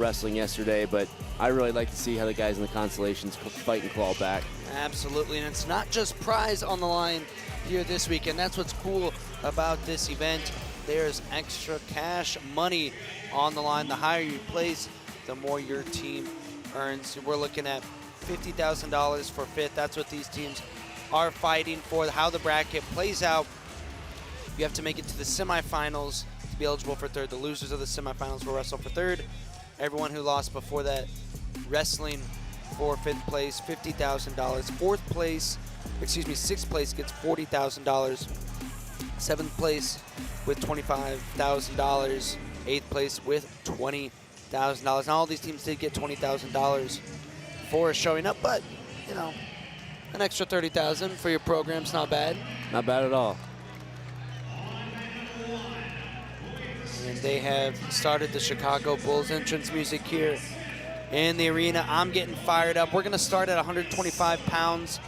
wrestling yesterday, but I really like to see how the guys in the Consolations fight and claw back. Absolutely, and it's not just prize on the line here this weekend. That's what's cool about this event. There's extra cash money on the line. The higher you place, the more your team earns. We're looking at $50,000 for fifth. That's what these teams are fighting for. How the bracket plays out, you have to make it to the semifinals to be eligible for third. The losers of the semifinals will wrestle for third. Everyone who lost before that wrestling for fifth place, $50,000. Fourth place, excuse me, sixth place gets $40,000. Seventh place with $25,000. Eighth place with $20,000. Now all these teams did get $20,000 for showing up, but you know, an extra $30,000 for your program's not bad. Not bad at all. And they have started the Chicago Bulls entrance music here in the arena. I'm getting fired up. We're going to start at 125 pounds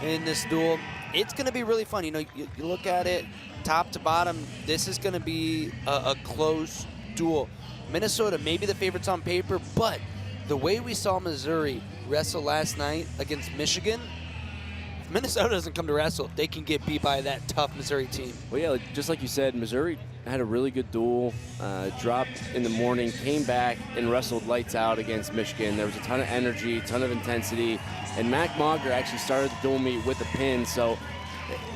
in this duel. It's going to be really fun. You know, you look at it top to bottom, this is going to be a close duel. Minnesota may be the favorites on paper, but the way we saw Missouri wrestle last night against Michigan, if Minnesota doesn't come to wrestle, they can get beat by that tough Missouri team. Well, yeah, just like you said, Missouri had a really good duel, dropped in the morning, came back and wrestled lights out against Michigan. There was a ton of energy, a ton of intensity, and Mac Mauger actually started the duel meet with a pin, so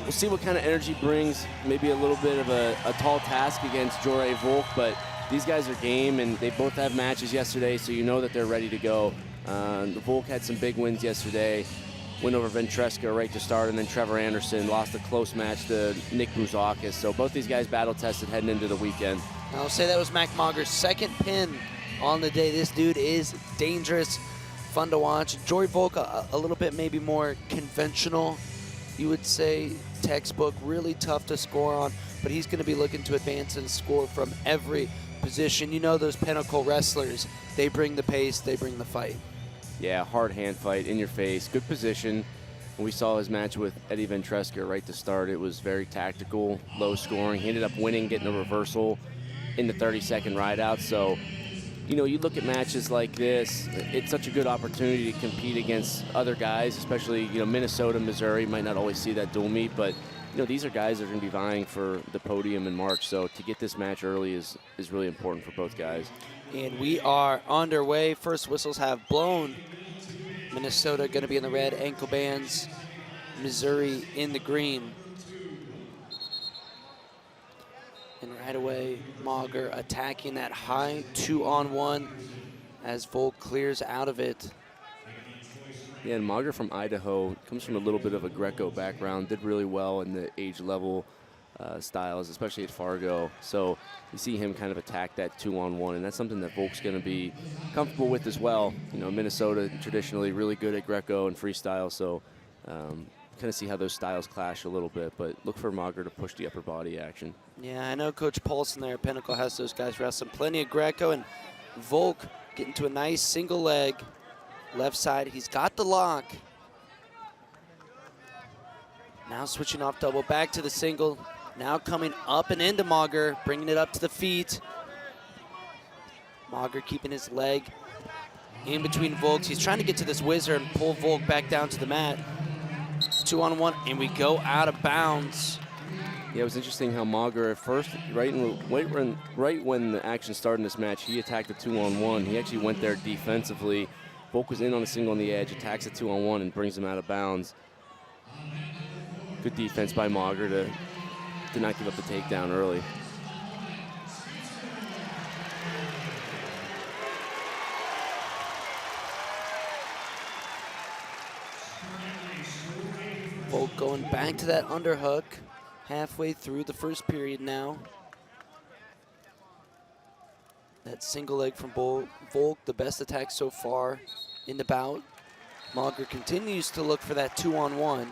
we'll see what kind of energy brings. Maybe a little bit of a tall task against Jorge Volk, but these guys are game, and they both have matches yesterday, so you know that they're ready to go. The Volk had some big wins yesterday. Win over Ventresca right to start, and then Trevor Anderson lost a close match to Nick Bouzakis. So both these guys battle-tested heading into the weekend. I'll say that was Mac Mauger's second pin on the day. This dude is dangerous, fun to watch. Jory Volk, a little bit maybe more conventional, you would say, textbook, really tough to score on, but he's going to be looking to advance and score from every position. You know those pinnacle wrestlers, they bring the pace, they bring the fight. Yeah, hard hand fight, in your face, good position. When we saw his match with Eddie Ventresca right to start, it was very tactical, low scoring. He ended up winning, getting a reversal in the 30-second rideout. So, you know, you look at matches like this, it's such a good opportunity to compete against other guys, especially, you know, Minnesota, Missouri might not always see that dual meet, but, you know, these are guys that are going to be vying for the podium in March. So to get this match early is really important for both guys. And we are underway. First whistles have blown. Minnesota going to be in the red ankle bands. Missouri in the green. And right away, Mauger attacking that high 2-on-1 as Volk clears out of it. Yeah, and Mauger from Idaho comes from a little bit of a Greco background, did really well in the age level styles, especially at Fargo. So you see him kind of attack that 2-on-1, and that's something that Volk's going to be comfortable with as well. You know, Minnesota traditionally really good at Greco and freestyle, so kind of see how those styles clash a little bit, but look for Mauger to push the upper body action. Yeah, I know Coach Paulson there at Pinnacle has those guys wrestling plenty of Greco, and Volk getting to a nice single leg. Left side, he's got the lock. Now switching off double, back to the single. Now coming up and into Mauger, bringing it up to the feet. Mauger keeping his leg in between Volk's. He's trying to get to this whizzer and pull Volk back down to the mat. 2-on-1, and we go out of bounds. Yeah, it was interesting how Mauger at first, right when the action started in this match, he attacked the 2-on-1. He actually went there defensively. Volk was in on a single on the edge, attacks the 2-on-1 and brings him out of bounds. Good defense by Mauger to not give up the takedown early. Volk going back to that underhook halfway through the first period now. That single leg from Volk, the best attack so far in the bout. Mauger continues to look for that 2-on-1.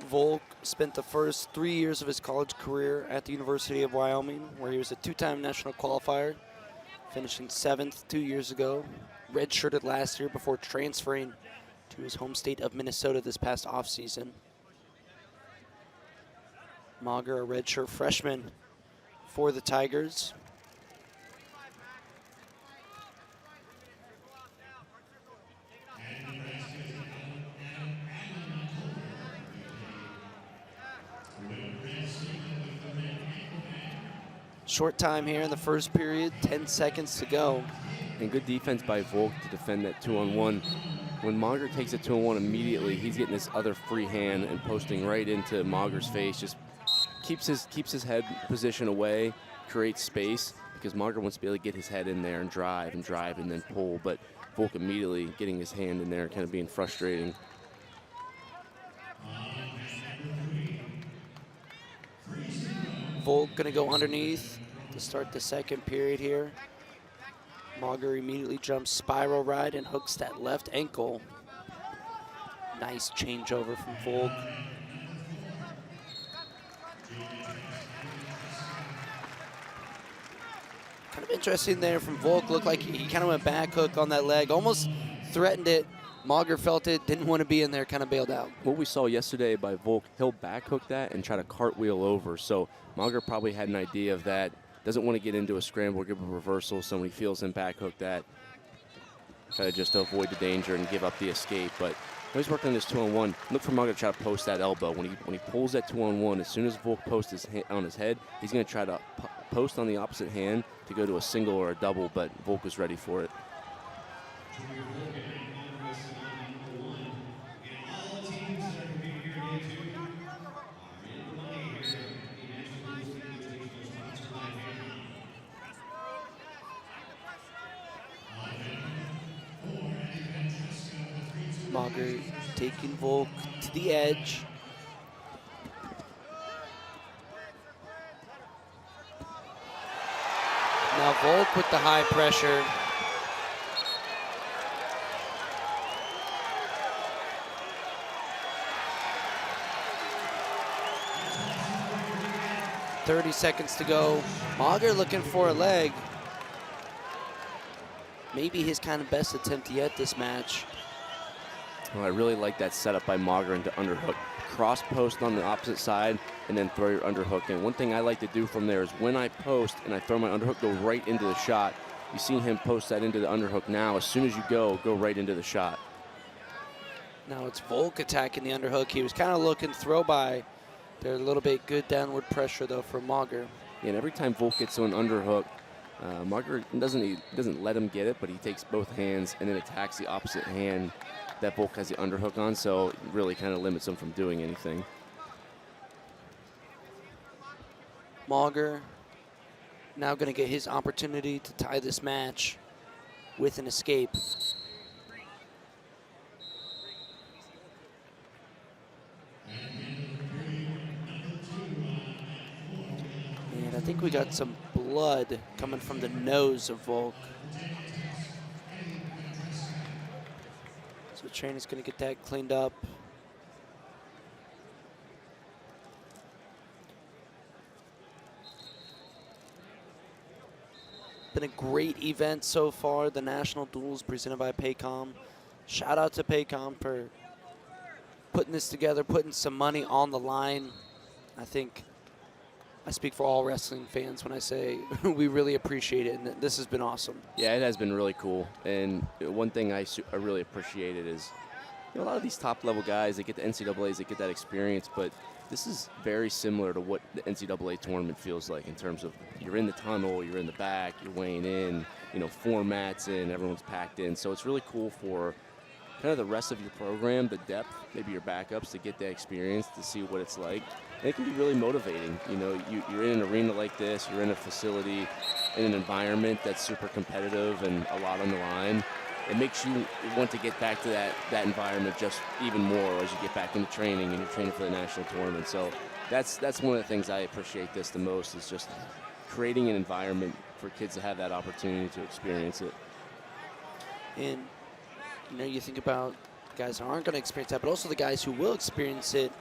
Volk spent the first 3 years of his college career at the University of Wyoming, where he was a two-time national qualifier, finishing 7th 2 years ago. Redshirted last year before transferring to his home state of Minnesota this past offseason. Mauger, a redshirt freshman for the Tigers. Short time here in the first period, 10 seconds to go. And good defense by Volk to defend that 2-on-1. When Mauger takes a 2-on-1 immediately, he's getting this other free hand and posting right into Mauger's face. Just keeps his head position away, creates space, because Mauger wants to be able to get his head in there and drive and then pull. But Volk immediately getting his hand in there, kind of being frustrating. Volk gonna go underneath to start the second period here. Mauger immediately jumps spiral right and hooks that left ankle. Nice changeover from Volk. Kind of interesting there from Volk. Looked like he kind of went back hook on that leg, almost threatened it. Mauger felt it, didn't want to be in there, kind of bailed out. What we saw yesterday by Volk, he'll back hook that and try to cartwheel over. So Mauger probably had an idea of that. Doesn't want to get into a scramble or give a reversal, so when he feels him back hook that, try to just avoid the danger and give up the escape. But he's working on this 2-on-1. Look for Mauger to try to post that elbow. When he pulls that 2-on-1, as soon as Volk posts on his head, he's going to try to post on the opposite hand to go to a single or a double, but Volk was ready for it. Mauger taking Volk to the edge. Now Volk with the high pressure. .30 seconds to go. Mauger looking for a leg. Maybe his kind of best attempt yet this match. Well, I really like that setup by Mauger into underhook. Cross post on the opposite side and then throw your underhook in. One thing I like to do from there is when I post and I throw my underhook, go right into the shot. You see him post that into the underhook now. As soon as you go right into the shot. Now it's Volk attacking the underhook. He was kind of looking throw by. There's a little bit good downward pressure though for Mauger. Yeah, and every time Volk gets to an underhook, Mauger doesn't let him get it, but he takes both hands and then attacks the opposite hand that Volk has the underhook on, so it really kind of limits him from doing anything. Mauger now going to get his opportunity to tie this match with an escape. And I think we got some blood coming from the nose of Volk. So trainer's going to get that cleaned up. Been a great event so far, the National Duels presented by Paycom. Shout out to Paycom for putting this together, putting some money on the line. I think I speak for all wrestling fans when I say we really appreciate it, and this has been awesome. Yeah, it has been really cool. And one thing I really appreciated is, a lot of these top-level guys, they get the NCAAs, they get that experience, but this is very similar to what the NCAA tournament feels like in terms of you're in the tunnel, you're in the back, you're weighing in, 4 mats in, everyone's packed in. So it's really cool for kind of the rest of your program, the depth, maybe your backups, to get that experience, to see what it's like. And it can be really motivating. You're in an arena like this, you're in a facility, in an environment that's super competitive and a lot on the line. It makes you want to get back to that environment just even more as you get back into training and you're training for the national tournament. So that's one of the things I appreciate this the most, is just creating an environment for kids to have that opportunity to experience it. And you think about guys who aren't going to experience that, but also the guys who will experience it.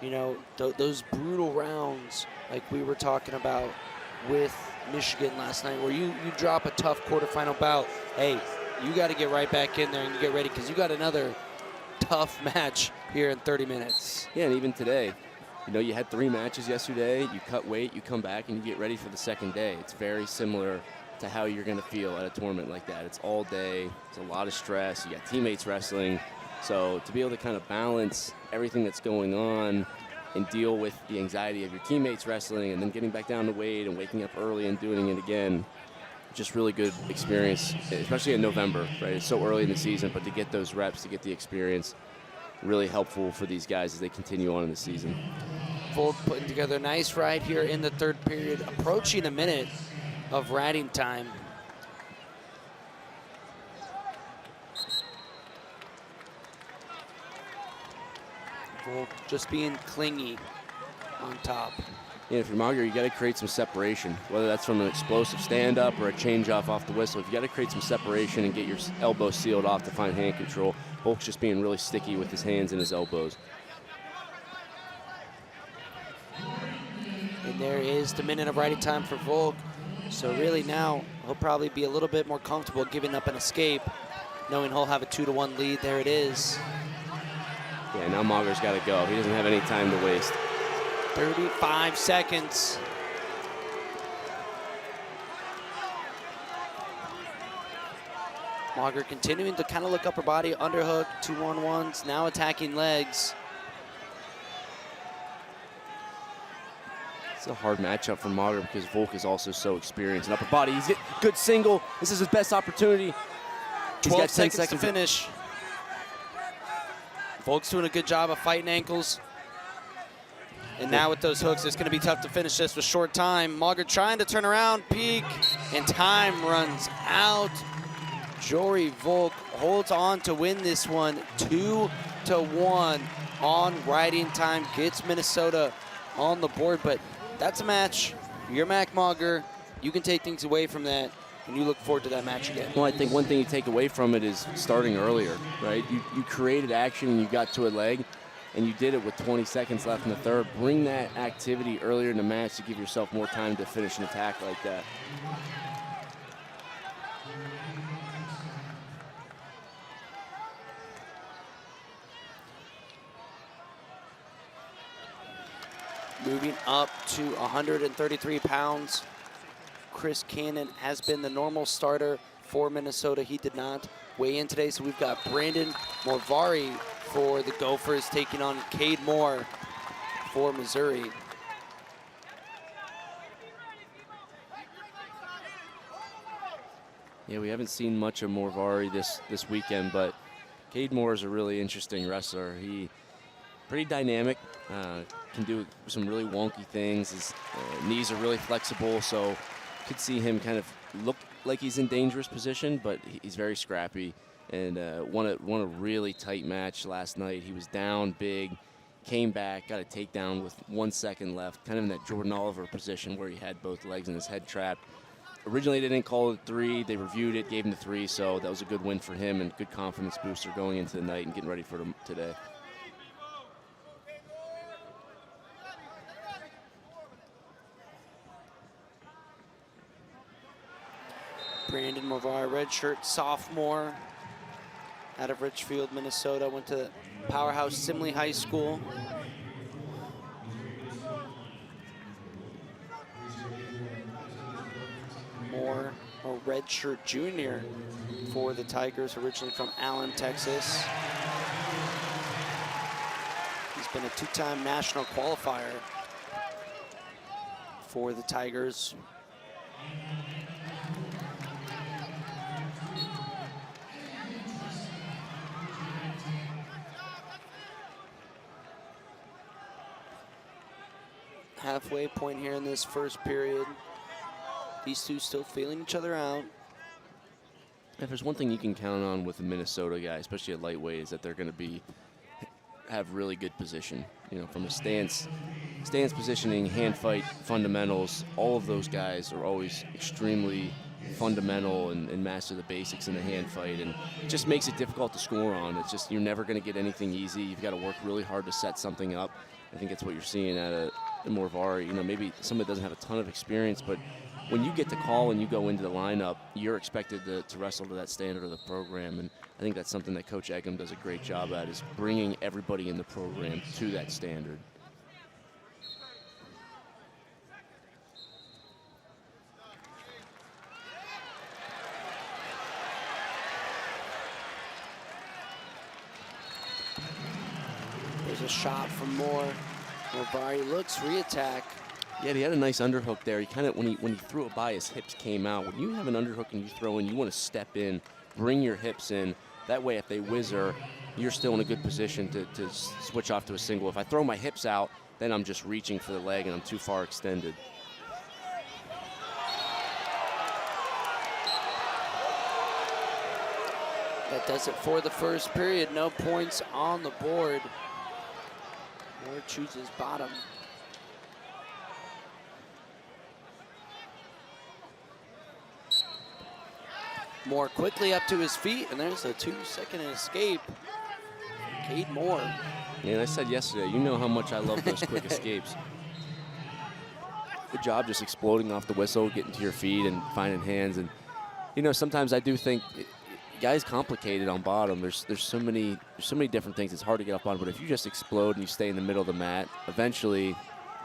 You know, those brutal rounds like we were talking about with Michigan last night, where you drop a tough quarterfinal bout, hey, you got to get right back in there and get ready because you got another tough match here in 30 minutes. Yeah, and even today, you know, you had 3 matches yesterday. You cut weight, you come back, and you get ready for the second day. It's very similar to how you're going to feel at a tournament like that. It's all day. It's a lot of stress. You got teammates wrestling. So to be able to kind of balance everything that's going on and deal with the anxiety of your teammates wrestling and then getting back down to weight and waking up early and doing it again, just really good experience, especially in November, right? It's so early in the season, but to get those reps, to get the experience, really helpful for these guys as they continue on in the season. Volk putting together a nice ride here in the third period, approaching a minute of riding time. Volk just being clingy on top. Yeah, if you're Mager, you got to create some separation, whether that's from an explosive stand-up or a change-off off the whistle. If you got to create some separation and get your elbows sealed off to find hand control. Volk's just being really sticky with his hands and his elbows. And there is the minute of riding time for Volk. So really now he'll probably be a little bit more comfortable giving up an escape, knowing he'll have a 2-1 lead. There it is. Yeah, now Mager's got to go. He doesn't have any time to waste. 35 seconds. Mager continuing to kind of look upper body, underhook, 2-1-1s, now attacking legs. It's a hard matchup for Mager because Volk is also so experienced in upper body. He's getting good single. This is his best opportunity. He's 12 got 10 seconds to finish. Volk's doing a good job of fighting ankles. And now with those hooks, it's going to be tough to finish this with short time. Mager trying to turn around, peek, and time runs out. Jory Volk holds on to win this one 2-1 on riding time. Gets Minnesota on the board, but that's a match. You're Mac Mager. You can take things away from that, and you look forward to that match again. Well, I think one thing you take away from it is starting earlier, right? You created action and you got to a leg, and you did it with 20 seconds left in the third. Bring that activity earlier in the match to give yourself more time to finish an attack like that. Moving up to 133 pounds. Chris Cannon has been the normal starter for Minnesota. He did not weigh in today, so we've got Brandon Morvari for the Gophers taking on Cade Moore for Missouri. Yeah, we haven't seen much of Morvari this weekend, but Cade Moore is a really interesting wrestler. He pretty dynamic, can do some really wonky things. His knees are really flexible, so could see him kind of look like he's in dangerous position, but he's very scrappy and won a really tight match last night. He was down big, came back, got a takedown with 1 second left, kind of in that Jordan Oliver position where he had both legs and his head trapped. Originally, they didn't call it 3. They reviewed it, gave him the 3, so that was a good win for him and good confidence booster going into the night and getting ready for today. Brandon Morvari, redshirt sophomore out of Richfield, Minnesota. Went to Powerhouse Simley High School. Moore, a redshirt junior for the Tigers, originally from Allen, Texas. He's been a 2-time national qualifier for the Tigers. Halfway point here in this first period. These two still feeling each other out. If there's one thing you can count on with a Minnesota guy, especially at lightweight, is that they're going to have really good position. You know, from a stance positioning, hand fight fundamentals, all of those guys are always extremely fundamental and master the basics in the hand fight, and it just makes it difficult to score on. It's just you're never going to get anything easy. You've got to work really hard to set something up. I think that's what you're seeing at a Morvari. You know, maybe somebody doesn't have a ton of experience, but when you get the call and you go into the lineup, you're expected to wrestle to that standard of the program, and I think that's something that Coach Eggum does a great job at, is bringing everybody in the program to that standard. There's a shot from Moore. Morvari looks, re-attack. Yeah, he had a nice underhook there. He kind of, when he threw it by, his hips came out. When you have an underhook and you throw in, you want to step in, bring your hips in. That way, if they whizzer, you're still in a good position to switch off to a single. If I throw my hips out, then I'm just reaching for the leg and I'm too far extended. That does it for the first period. No points on the board. Moore chooses bottom. Moore quickly up to his feet, and there's a 2-second escape. Cade Moore. Yeah, and I said yesterday, you know how much I love those quick escapes. Good job just exploding off the whistle, getting to your feet and finding hands. And, you know, sometimes I do think guys complicated on bottom. There's so many different things. It's hard to get up on, but if you just explode and you stay in the middle of the mat, eventually,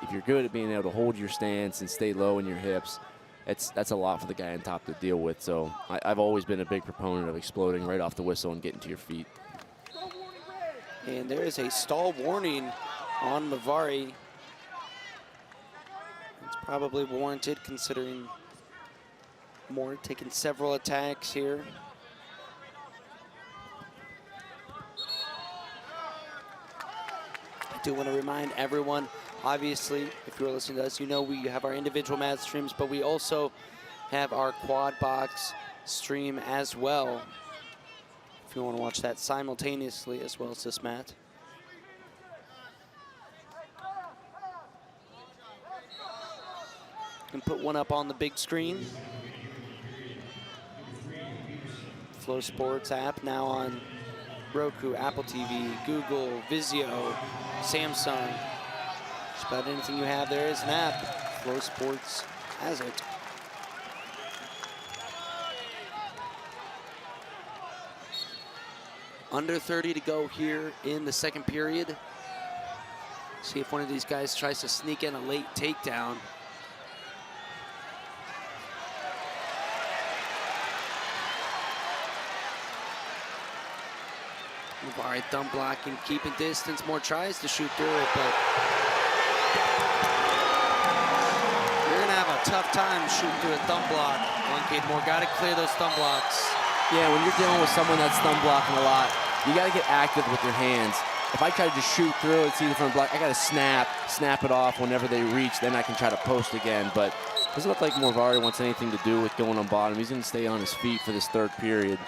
if you're good at being able to hold your stance and stay low in your hips, that's a lot for the guy on top to deal with. So I've always been a big proponent of exploding right off the whistle and getting to your feet. And there is a stall warning on Morvari. It's probably warranted considering Moore taking several attacks here. I do want to remind everyone, obviously, if you're listening to us, you know we have our individual mat streams, but we also have our quad box stream as well. If you want to watch that simultaneously as well as this mat. You can put one up on the big screen. FloSports app now on Roku, Apple TV, Google, Vizio, Samsung. Just about anything you have there is an app. FloSports has it. Under 30 to go here in the second period. See if one of these guys tries to sneak in a late takedown. Morvari thumb blocking, keeping distance. Moore tries to shoot through it, but you're gonna have a tough time shooting through a thumb block on Cade Moore. Gotta clear those thumb blocks. Yeah, when you're dealing with someone that's thumb blocking a lot, you got to get active with your hands. If I try to just shoot through it, see the front block, I got to snap it off whenever they reach, then I can try to post again. But it doesn't look like Morvari wants anything to do with going on bottom. He's going to stay on his feet for this third period.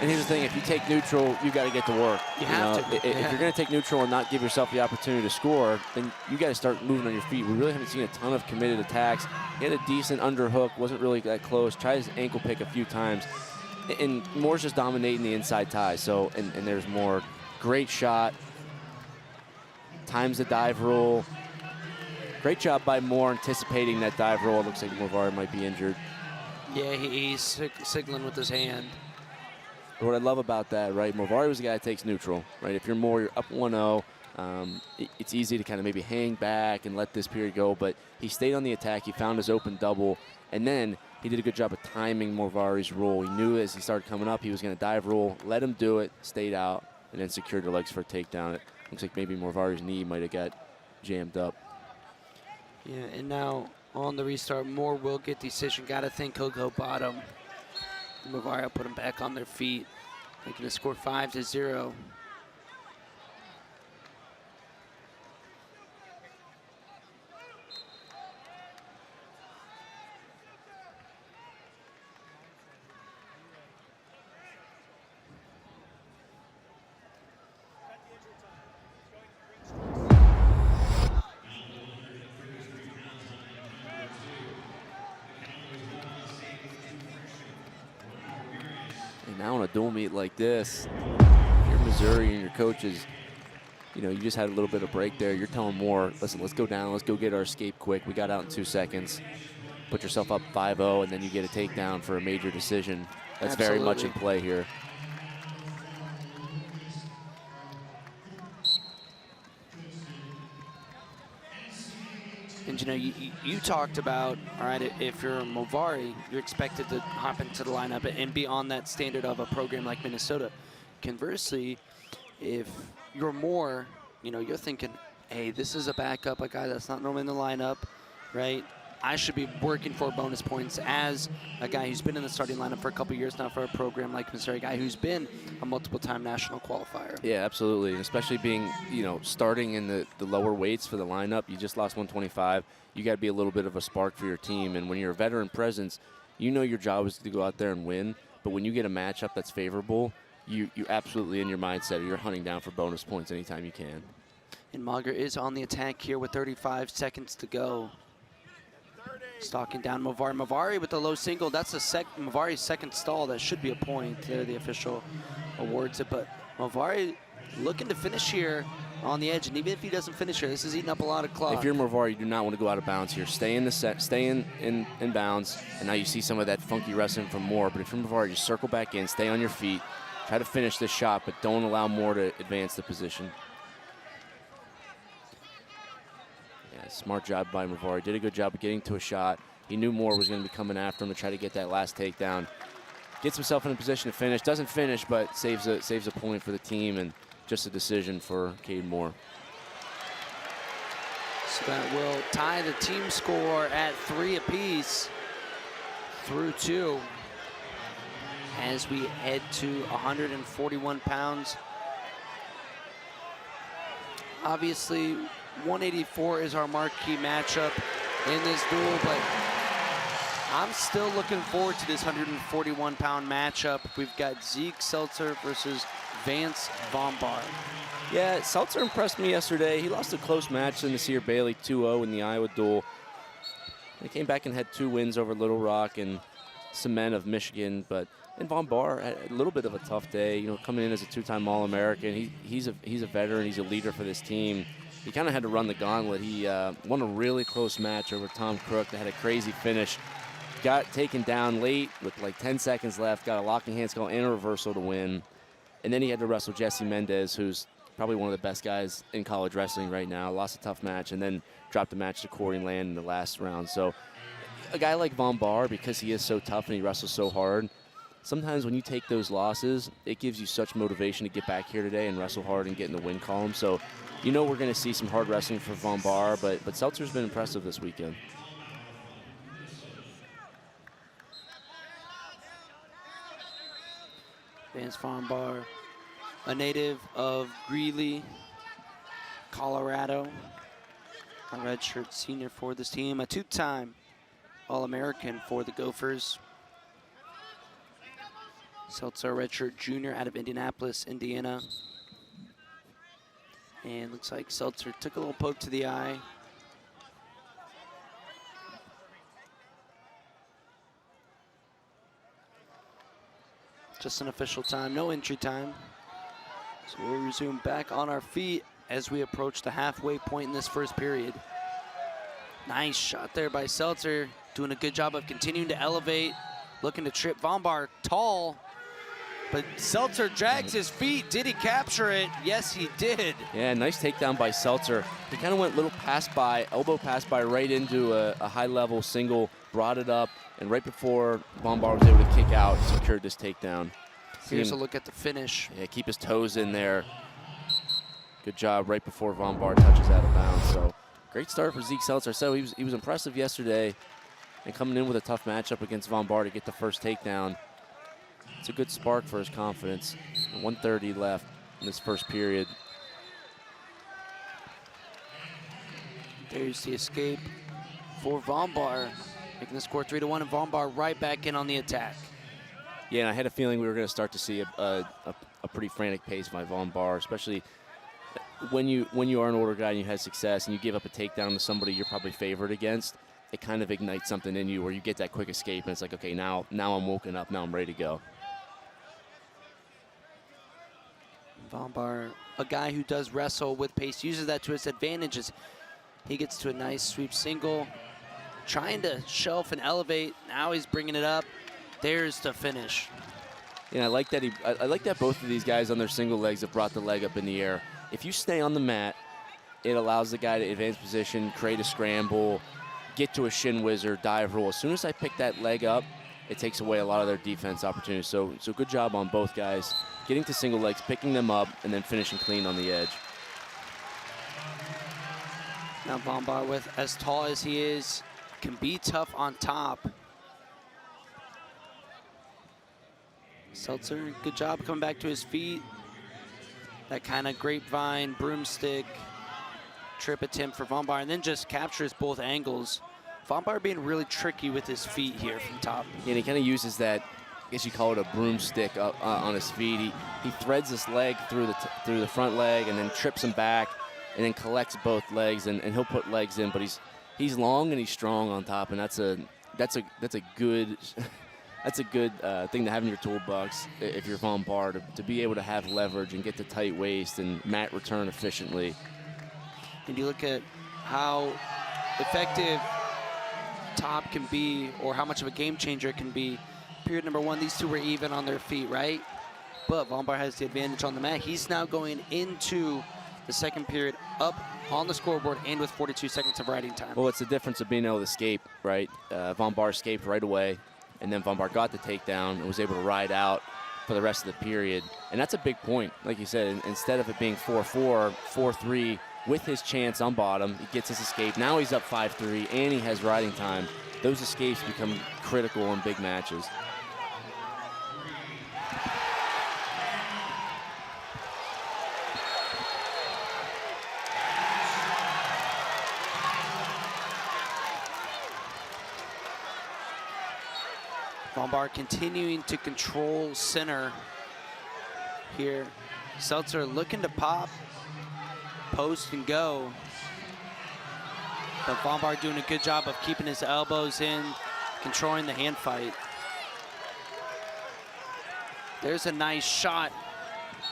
And here's the thing, if you take neutral, you got to get to work. You have to. If you're going to take neutral and not give yourself the opportunity to score, then you got to start moving on your feet. We really haven't seen a ton of committed attacks. He had a decent underhook, wasn't really that close, tried his ankle pick a few times. And Moore's just dominating the inside tie. So, and there's Moore. Great shot. Times the dive roll. Great job by Moore anticipating that dive roll. It looks like Morvari might be injured. Yeah, he's signaling with his hand. What I love about that, right, Morvari was the guy that takes neutral, right? If you're Moore, you're up 1-0. It's easy to kind of maybe hang back and let this period go, but he stayed on the attack. He found his open double, and then he did a good job of timing Morvari's roll. He knew as he started coming up, he was going to dive roll, let him do it, stayed out, and then secured the legs for a takedown. It looks like maybe Morvari's knee might have got jammed up. Yeah, and now on the restart, Moore will get decision. Got to think he'll go bottom. Morvari will put them back on their feet, making the score 5-0. now on a dual meet like this, you're Missouri and your coaches, you know, you just had a little bit of break there. You're telling Moore, listen, let's go down. Let's go get our escape quick. We got out in 2 seconds. Put yourself up 5-0, and then you get a takedown for a major decision. That's very much in play here. And, you know, you talked about, all right, if you're Movari, you're expected to hop into the lineup and be on that standard of a program like Minnesota. Conversely, if you're Moore, you know, you're thinking, hey, this is a backup, a guy that's not normally in the lineup, right? I should be working for bonus points as a guy who's been in the starting lineup for a couple years now for a program like Missouri, a guy who's been a multiple-time national qualifier. Yeah, absolutely, and especially being, you know, starting in the lower weights for the lineup. You just lost 125. You got to be a little bit of a spark for your team, and when you're a veteran presence, you know your job is to go out there and win, but when you get a matchup that's favorable, you absolutely in your mindset, you're hunting down for bonus points anytime you can. And Mager is on the attack here with 35 seconds to go. Stalking down Movari. Movari with the low single. That's Movari's second stall. That should be a point. There the official awards it. But Movari looking to finish here on the edge. And even if he doesn't finish here, this is eating up a lot of clock. If you're Movari, you do not want to go out of bounds here. Stay in the set, stay in bounds. And now you see some of that funky wrestling from Moore. But if you're Movari, just circle back in, stay on your feet. Try to finish this shot, but don't allow Moore to advance the position. Smart job by Movari. Did a good job of getting to a shot. He knew Moore was going to be coming after him to try to get that last takedown. Gets himself in a position to finish. Doesn't finish, but saves a point for the team, and just a decision for Cade Moore. So that will tie the team score at 3 apiece through 2 as we head to 141 pounds. Obviously, 184 is our marquee matchup in this duel, but I'm still looking forward to this 141-pound matchup. We've got Zeke Seltzer versus Vance Von Bar. Yeah, Seltzer impressed me yesterday. He lost a close match in the Sear Bailey 2-0 in the Iowa duel. He came back and had 2 wins over Little Rock and Cement of Michigan, and Von Bar had a little bit of a tough day. You know, coming in as a 2-time All-American, he's a veteran. He's a leader for this team. He kind of had to run the gauntlet. He won a really close match over Tom Crook that had a crazy finish. Got taken down late with like 10 seconds left, got a locking handspell and a reversal to win. And then he had to wrestle Jesse Mendez, who's probably one of the best guys in college wrestling right now. Lost a tough match and then dropped the match to Corey Land in the last round. So a guy like Von Bar, because he is so tough and he wrestles so hard, sometimes when you take those losses, it gives you such motivation to get back here today and wrestle hard and get in the win column. So you know we're going to see some hard wrestling for Von Bar, but Seltzer's been impressive this weekend. Vance Von Bar, a native of Greeley, Colorado, a redshirt senior for this team, a 2-time All-American for the Gophers. Seltzer, redshirt junior out of Indianapolis, Indiana. And looks like Seltzer took a little poke to the eye. Just an official time, no entry time. So we'll resume back on our feet as we approach the halfway point in this first period. Nice shot there by Seltzer, doing a good job of continuing to elevate, looking to trip Von Bar tall. But Seltzer drags his feet. Did he capture it? Yes, he did. Yeah, nice takedown by Seltzer. He kind of went little pass by, elbow pass by right into a high-level single, brought it up, and right before Von Bar was able to kick out, secured this takedown. Here's a look at the finish. Yeah, keep his toes in there. Good job right before Von Bar touches out of bounds. So great start for Zeke Seltzer. So he was impressive yesterday, and coming in with a tough matchup against Von Bar to get the first takedown. It's a good spark for his confidence. 1:30 left in this first period. There's the escape for Von Bar, making the score 3-1, and Von Bar right back in on the attack. Yeah, and I had a feeling we were going to start to see a pretty frantic pace by Von Bar, especially when you are an older guy and you had success and you give up a takedown to somebody you're probably favored against. It kind of ignites something in you where you get that quick escape and it's like, okay, now I'm woken up, now I'm ready to go. Von Bar, a guy who does wrestle with pace, uses that to his advantage as he gets to a nice sweep single, trying to shelf and elevate. Now he's bringing it up. There's the finish. Yeah, I like that. I like that both of these guys on their single legs have brought the leg up in the air. If you stay on the mat, it allows the guy to advance position, create a scramble, get to a shin whizzer, dive roll. As soon as I pick that leg up, it takes away a lot of their defense opportunities. So good job on both guys, getting to single legs, picking them up, and then finishing clean on the edge. Now Von Bar, with as tall as he is, can be tough on top. Seltzer, good job coming back to his feet. That kind of grapevine, broomstick, trip attempt for Von Bar, and then just captures both angles. Von Bar being really tricky with his feet here from top. And he kind of uses that, I guess you call it a broomstick up, on his feet. He threads his leg through the front leg and then trips him back and then collects both legs, and he'll put legs in, but he's long and he's strong on top, and that's a good that's a good thing to have in your toolbox if you're Von Bar, to be able to have leverage and get to tight waist and mat return efficiently. And you look at how effective top can be, or how much of a game changer it can be. Period number one, these two were even on their feet, right? But Von Bar has the advantage on the mat. He's now going into the second period up on the scoreboard and with 42 seconds of riding time. Well, it's the difference of being able to escape, right? Von Bar escaped right away, and then Von Bar got the takedown and was able to ride out for the rest of the period. And that's a big point. Like you said, instead of it being 4-4, 4-3, with his chance on bottom, he gets his escape. Now he's up 5-3, and he has riding time. Those escapes become critical in big matches. Von Bar continuing to control center here. Seltzer looking to pop, post and go. But Von Bar doing a good job of keeping his elbows in, controlling the hand fight. There's a nice shot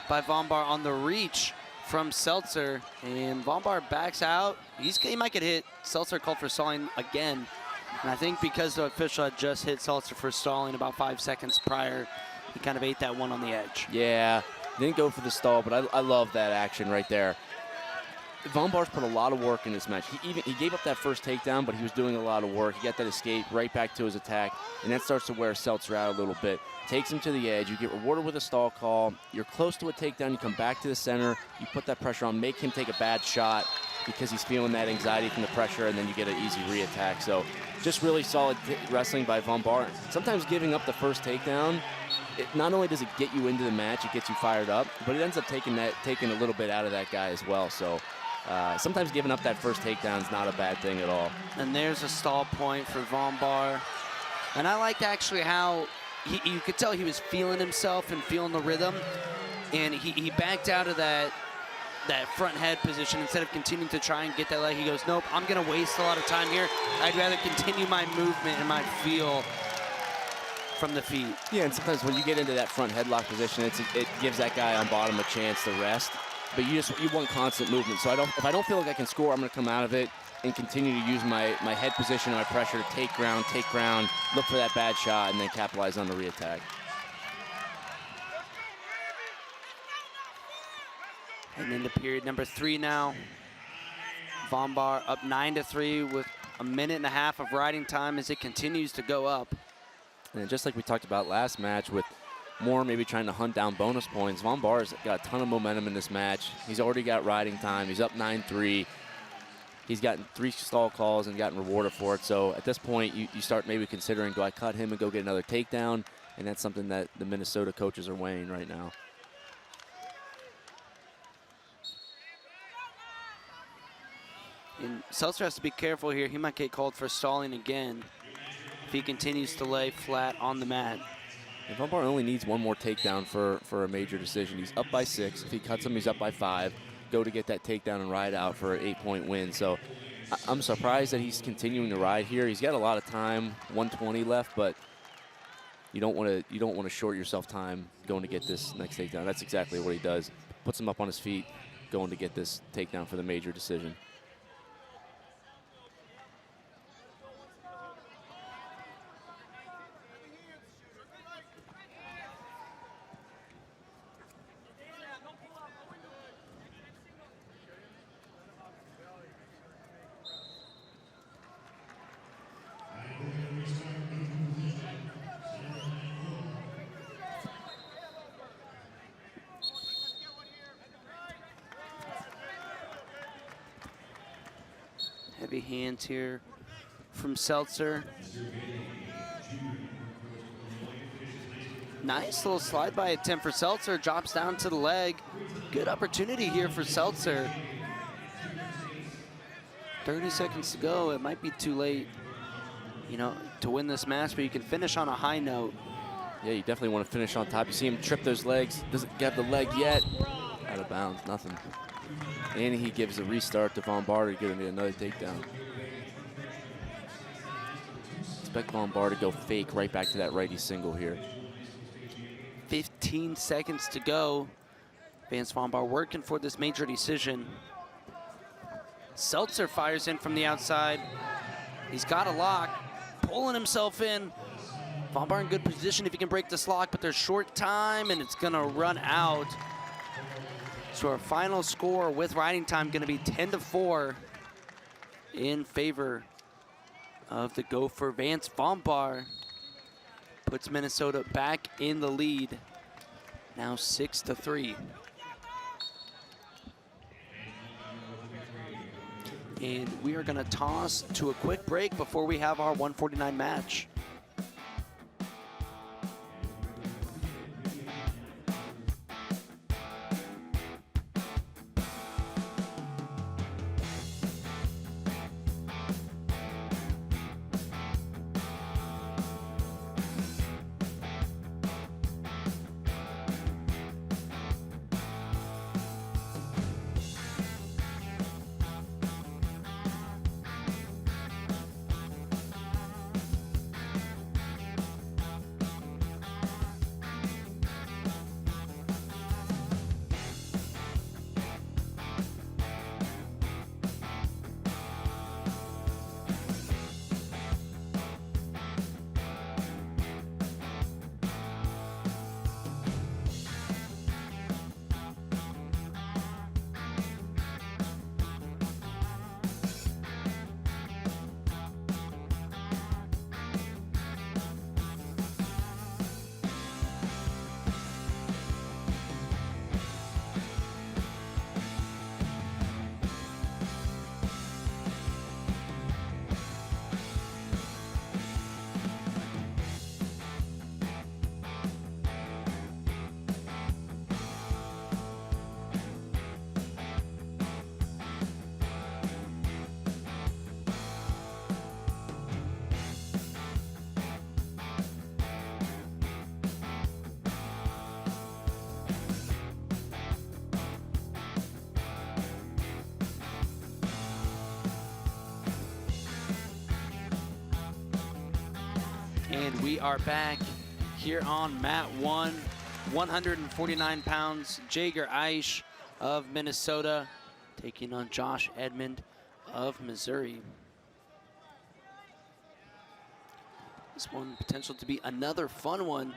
by Von Bar on the reach from Seltzer, and Von Bar backs out. He might get hit. Seltzer called for stalling again. And I think because the official had just hit Seltzer for stalling about 5 seconds prior, he kind of ate that one on the edge. Yeah, didn't go for the stall, but I love that action right there. Von Bar's put a lot of work in this match. He gave up that first takedown, but he was doing a lot of work. He got that escape right back to his attack, and that starts to wear Seltzer out a little bit. Takes him to the edge. You get rewarded with a stall call. You're close to a takedown. You come back to the center. You put that pressure on, make him take a bad shot because he's feeling that anxiety from the pressure, and then you get an easy re-attack. So just really solid wrestling by Von Bar. Sometimes giving up the first takedown, not only does it get you into the match, it gets you fired up, but it ends up taking a little bit out of that guy as well. So sometimes giving up that first takedown is not a bad thing at all. And there's a stall point for Von Bar. And I liked actually how you could tell he was feeling himself and feeling the rhythm. And he backed out of that front head position. Instead of continuing to try and get that leg, he goes, nope, I'm going to waste a lot of time here. I'd rather continue my movement and my feel from the feet. Yeah, and sometimes when you get into that front headlock position, it gives that guy on bottom a chance to rest. But you want constant movement. So if I don't feel like I can score, I'm going to come out of it and continue to use my head position and my pressure to take ground, look for that bad shot, and then capitalize on the re-attack. And into period number 3 now. Von Bar up 9-3 with a minute and a half of riding time as it continues to go up. And just like we talked about last match with Moore maybe trying to hunt down bonus points, Von Bar's got a ton of momentum in this match. He's already got riding time. He's up 9-3. He's gotten 3 stall calls and gotten rewarded for it. So at this point, you start maybe considering, do I cut him and go get another takedown? And that's something that the Minnesota coaches are weighing right now. And Seltzer has to be careful here. He might get called for stalling again if he continues to lay flat on the mat. And Von Bar only needs one more takedown for a major decision. He's up by 6. If he cuts him, he's up by 5. Go to get that takedown and ride out for an 8-point win. So I'm surprised that he's continuing to ride here. He's got a lot of time, 120 left, but you don't want to short yourself time going to get this next takedown. That's exactly what he does. puts him up on his feet, going to get this takedown for the major decision. Heavy hands here from Seltzer. Nice little slide by attempt for Seltzer. Drops down to the leg. Good opportunity here for Seltzer. 30 seconds to go. It might be too late, you know, to win this match, but you can finish on a high note. Yeah, you definitely want to finish on top. You see him trip those legs. Doesn't get the leg yet. Out of bounds, nothing. And he gives a restart to Von Barter to get another takedown. Expect Von Barter to go fake right back to that righty single here. 15 seconds to go. Vance Von Barter working for this major decision. Seltzer fires in from the outside. He's got a lock, pulling himself in. Von Barter in good position if he can break this lock, but there's short time and it's gonna run out. So our final score with riding time gonna be 10-4 in favor of the Gopher. Vance Von Barter puts Minnesota back in the lead, now 6-3. And we are gonna toss to a quick break before we have our 149 match. And we are back here on mat 1, 149 pounds, Jager Aish of Minnesota taking on Josh Edmond of Missouri. This one potential to be another fun one.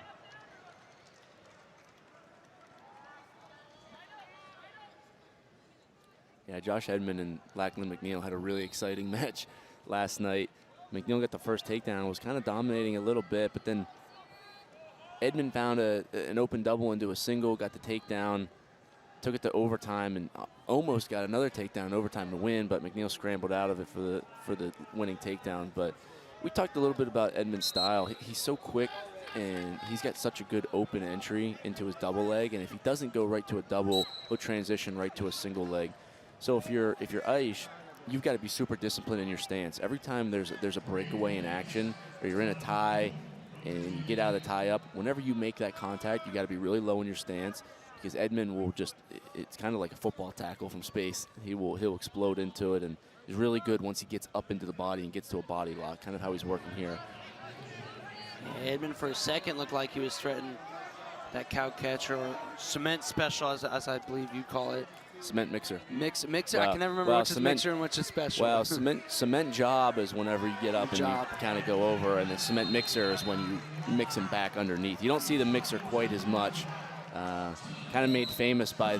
Yeah, Josh Edmond and Lachlan McNeil had a really exciting match last night. McNeil got the first takedown, was kind of dominating a little bit, but then Edmond found an open double into a single, got the takedown, took it to overtime, and almost got another takedown in overtime to win, but McNeil scrambled out of it for the winning takedown. But we talked a little bit about Edmond's style. He's so quick, and he's got such a good open entry into his double leg, and if he doesn't go right to a double, he'll transition right to a single leg. So if you're Aish, you've got to be super disciplined in your stance. Every time there's a breakaway in action, or you're in a tie and you get out of the tie up, whenever you make that contact, you got to be really low in your stance, because Edmond will it's kind of like a football tackle from space. He'll explode into it, and he's really good once he gets up into the body and gets to a body lock, kind of how he's working here. Yeah, Edmond for a second looked like he was threatening that cow catch or cement special, as I believe you call it. Cement mixer. Mixer. Well, I can never remember which is mixer and which is special. Well, cement job is whenever you get up and you kind of go over, and the cement mixer is when you mix them back underneath. You don't see the mixer quite as much. Kind of made famous by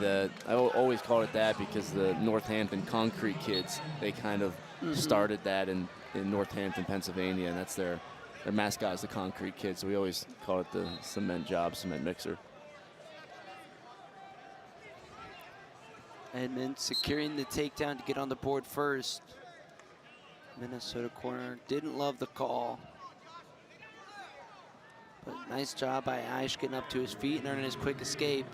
I always call it that because the Northampton Concrete Kids, they kind of started that in Northampton, Pennsylvania, and that's their mascot is the Concrete Kids. So we always call it the cement job, cement mixer. Edmond securing the takedown to get on the board first. Minnesota corner didn't love the call. But nice job by Aish getting up to his feet and earning his quick escape.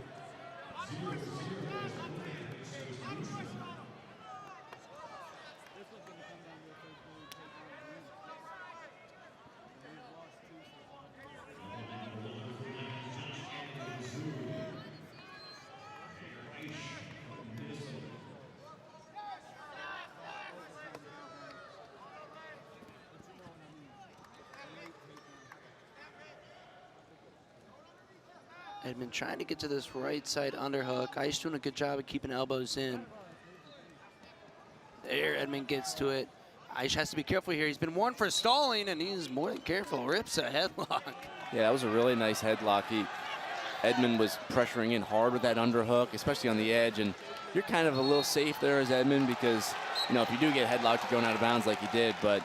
Edmond trying to get to this right side underhook. Aish doing a good job of keeping elbows in. There, Edmond gets to it. Aish has to be careful here. He's been warned for stalling, and he's more than careful. Rips a headlock. Yeah, that was a really nice headlock. Edmond was pressuring in hard with that underhook, especially on the edge, and you're kind of a little safe there as Edmond because, if you do get headlocked, you're going out of bounds like you did, but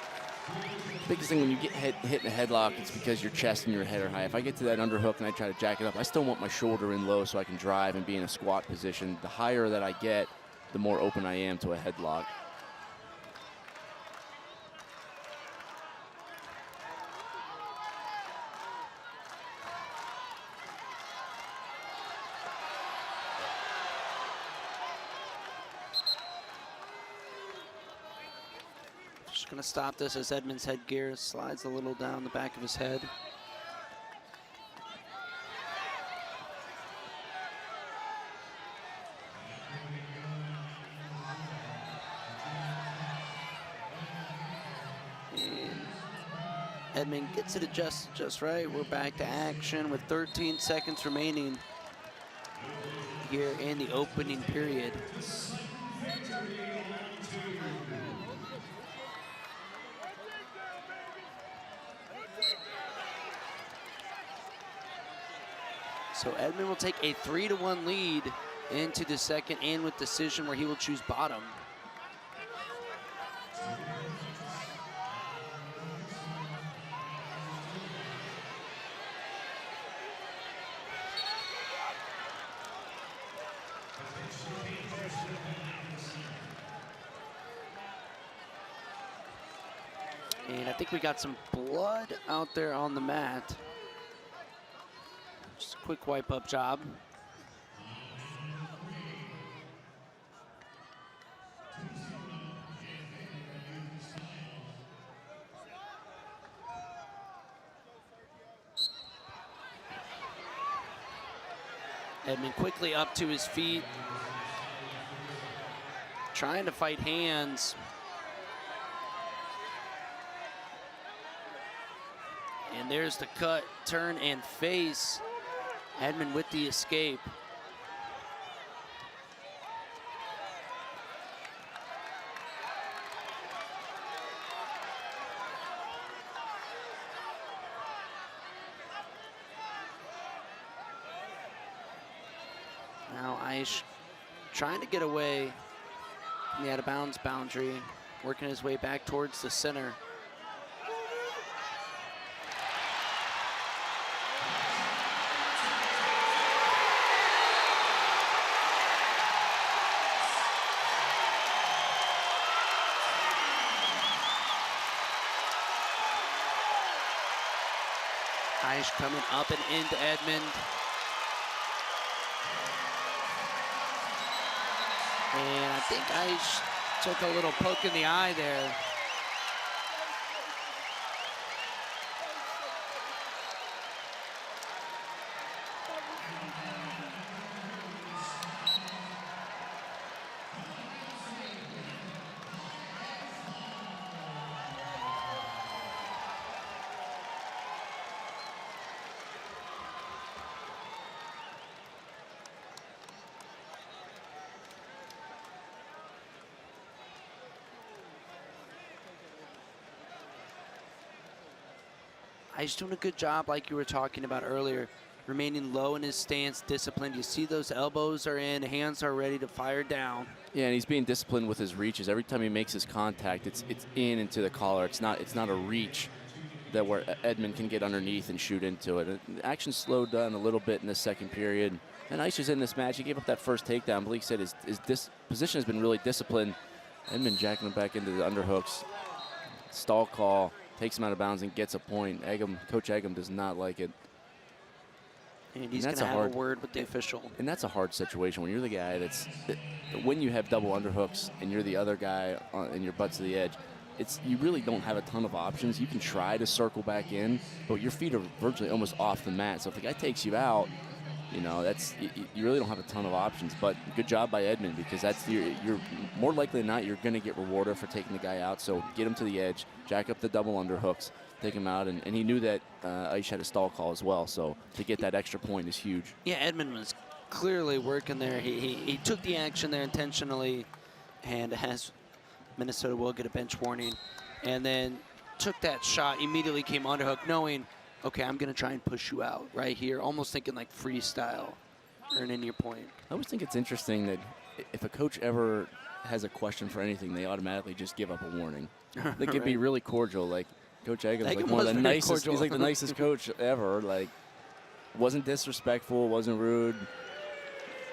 the biggest thing when you get hit in a headlock, it's because your chest and your head are high. If I get to that underhook and I try to jack it up, I still want my shoulder in low so I can drive and be in a squat position. The higher that I get, the more open I am to a headlock. Going to stop this as Edmond's headgear slides a little down the back of his head. And Edmond gets it adjusted just right. We're back to action with 13 seconds remaining here in the opening period. So Edmond will take a 3-1 lead into the second and with decision where he will choose bottom. And I think we got some blood out there on the mat. Just a quick wipe up job. Edmond quickly up to his feet, trying to fight hands. And there's the cut, turn, and face. Edmond with the escape. Now Aish trying to get away from the out-of-bounds boundary, working his way back towards the center. Aish coming up and into Edmond. And I think Aish took a little poke in the eye there. He's doing a good job, like you were talking about earlier, remaining low in his stance, disciplined. You see those elbows are in, hands are ready to fire down. Yeah, and he's being disciplined with his reaches. Every time he makes his contact, it's in into the collar. It's not a reach that where Edmond can get underneath and shoot into it. The action slowed down a little bit in the second period. And Aish is in this match. He gave up that first takedown. Blake said his position has been really disciplined. Edmond jacking him back into the underhooks. Stall call, takes him out of bounds and gets a point. Coach Eggum does not like it. And he's going to have a word with the official. And that's a hard situation when you're the guy when you have double underhooks and you're the other guy and your butt's to the edge, you really don't have a ton of options. You can try to circle back in, but your feet are virtually almost off the mat. So if the guy takes you out, you really don't have a ton of options. But good job by Edmond, because you're more likely than not you're going to get rewarded for taking the guy out. So get him to the edge, jack up the double underhooks, take him out, and he knew that Aish had a stall call as well. So to get that extra point is huge. Yeah, Edmond was clearly working there. He took the action there intentionally, and as Minnesota will get a bench warning, and then took that shot, immediately came underhook, knowing, okay, I'm going to try and push you out right here, almost thinking like freestyle, earning your point. I always think it's interesting that if a coach ever has a question for anything, they automatically just give up a warning. They could be really cordial, like Coach Eggum's like one of the nicest. He's like the nicest coach ever. Like, wasn't disrespectful, wasn't rude.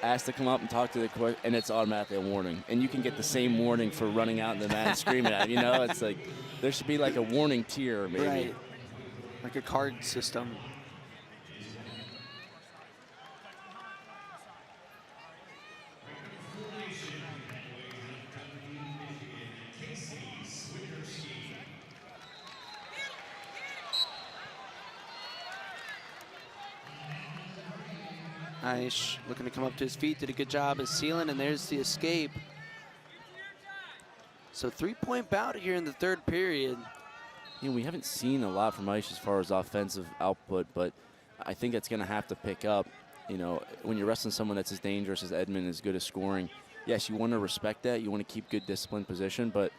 Asked to come up and talk to the coach, and it's automatically a warning. And you can get the same warning for running out in the mat and screaming at him. It's like there should be like a warning tier, maybe. Right. Like a card system. Aish looking to come up to his feet, did a good job of sealing, and there's the escape. So 3-point bout here in the third period. We haven't seen a lot from Aish as far as offensive output, but I think that's going to have to pick up. When you're wrestling someone that's as dangerous as Edmond, as good as scoring, yes, you want to respect that. You want to keep good disciplined position, but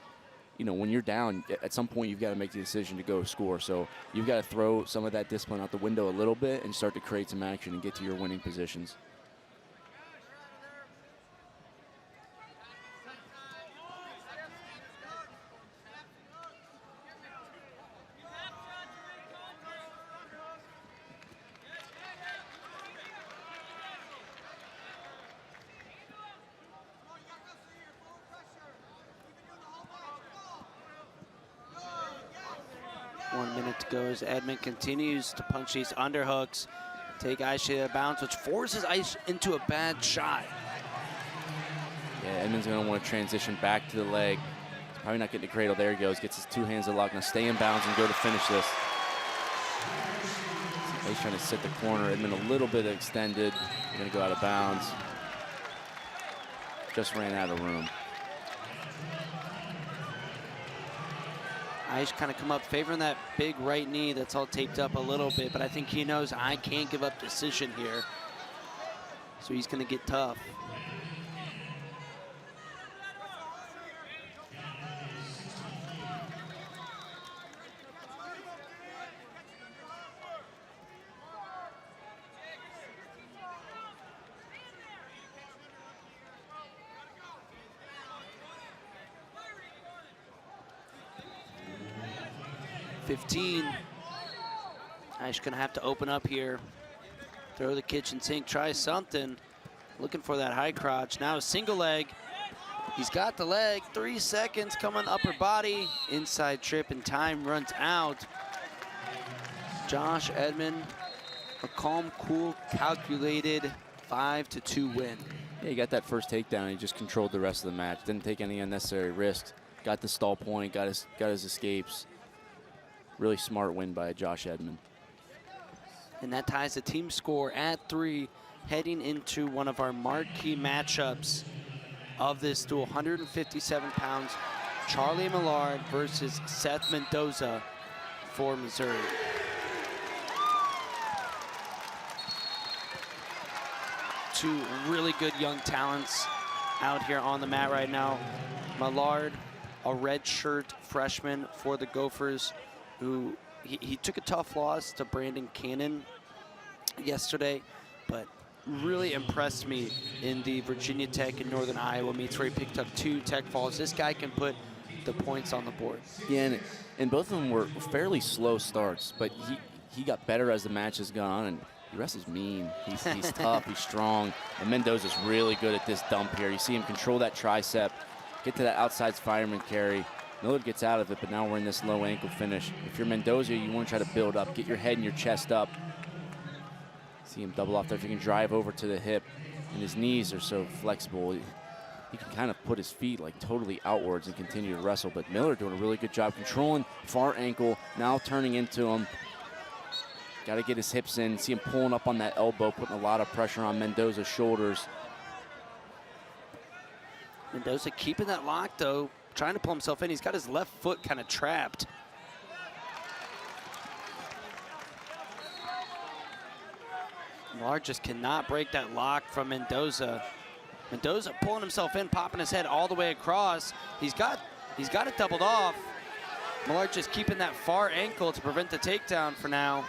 when you're down, at some point you've got to make the decision to go score. So you've got to throw some of that discipline out the window a little bit and start to create some action and get to your winning positions. Goes Edmond continues to punch these underhooks, take Aish out of bounds, which forces Aish into a bad shot. Yeah, Edmond's going to want to transition back to the leg. He's probably not getting the cradle. There he goes, gets his two hands to lock. Now stay in bounds and go to finish this. Aish trying to sit the corner. Edmond a little bit extended. Going to go out of bounds. Just ran out of room. Aish kind of come up favoring that big right knee that's all taped up a little bit, but I think he knows I can't give up decision here. So he's going to get tough. Aish gonna have to open up here. Throw the kitchen sink, try something. Looking for that high crotch. Now a single leg. He's got the leg, 3 seconds, coming upper body. Inside trip and time runs out. Josh Edmond, a calm, cool, calculated 5-2 win. Yeah, he got that first takedown. He just controlled the rest of the match. Didn't take any unnecessary risks. Got the stall point, got his escapes. Really smart win by Josh Edmond. And that ties the team score at 3, heading into one of our marquee matchups of this duel. 157 pounds, Charlie Millard versus Seth Mendoza for Missouri. Two really good young talents out here on the mat right now. Millard, a redshirt freshman for the Gophers, who he took a tough loss to Brandon Cannon yesterday, but really impressed me in the Virginia Tech and Northern Iowa meets where he picked up 2 tech falls. This guy can put the points on the board. Yeah, and both of them were fairly slow starts, but he got better as the match has gone on, and he wrestles mean. He's tough, he's strong, and Mendoza's really good at this dump here. You see him control that tricep, get to that outside fireman carry. Millard gets out of it, but now we're in this low ankle finish. If you're Mendoza, you want to try to build up, get your head and your chest up. See him double off there. If you can drive over to the hip, and his knees are so flexible, he can kind of put his feet like totally outwards and continue to wrestle. But Miller doing a really good job controlling far ankle, now turning into him. Got to get his hips in. See him pulling up on that elbow, putting a lot of pressure on Mendoza's shoulders. Mendoza keeping that lock though, trying to pull himself in. He's got his left foot kind of trapped. Millard just cannot break that lock from Mendoza. Mendoza pulling himself in, popping his head all the way across. He's got it doubled off. Millard just keeping that far ankle to prevent the takedown for now.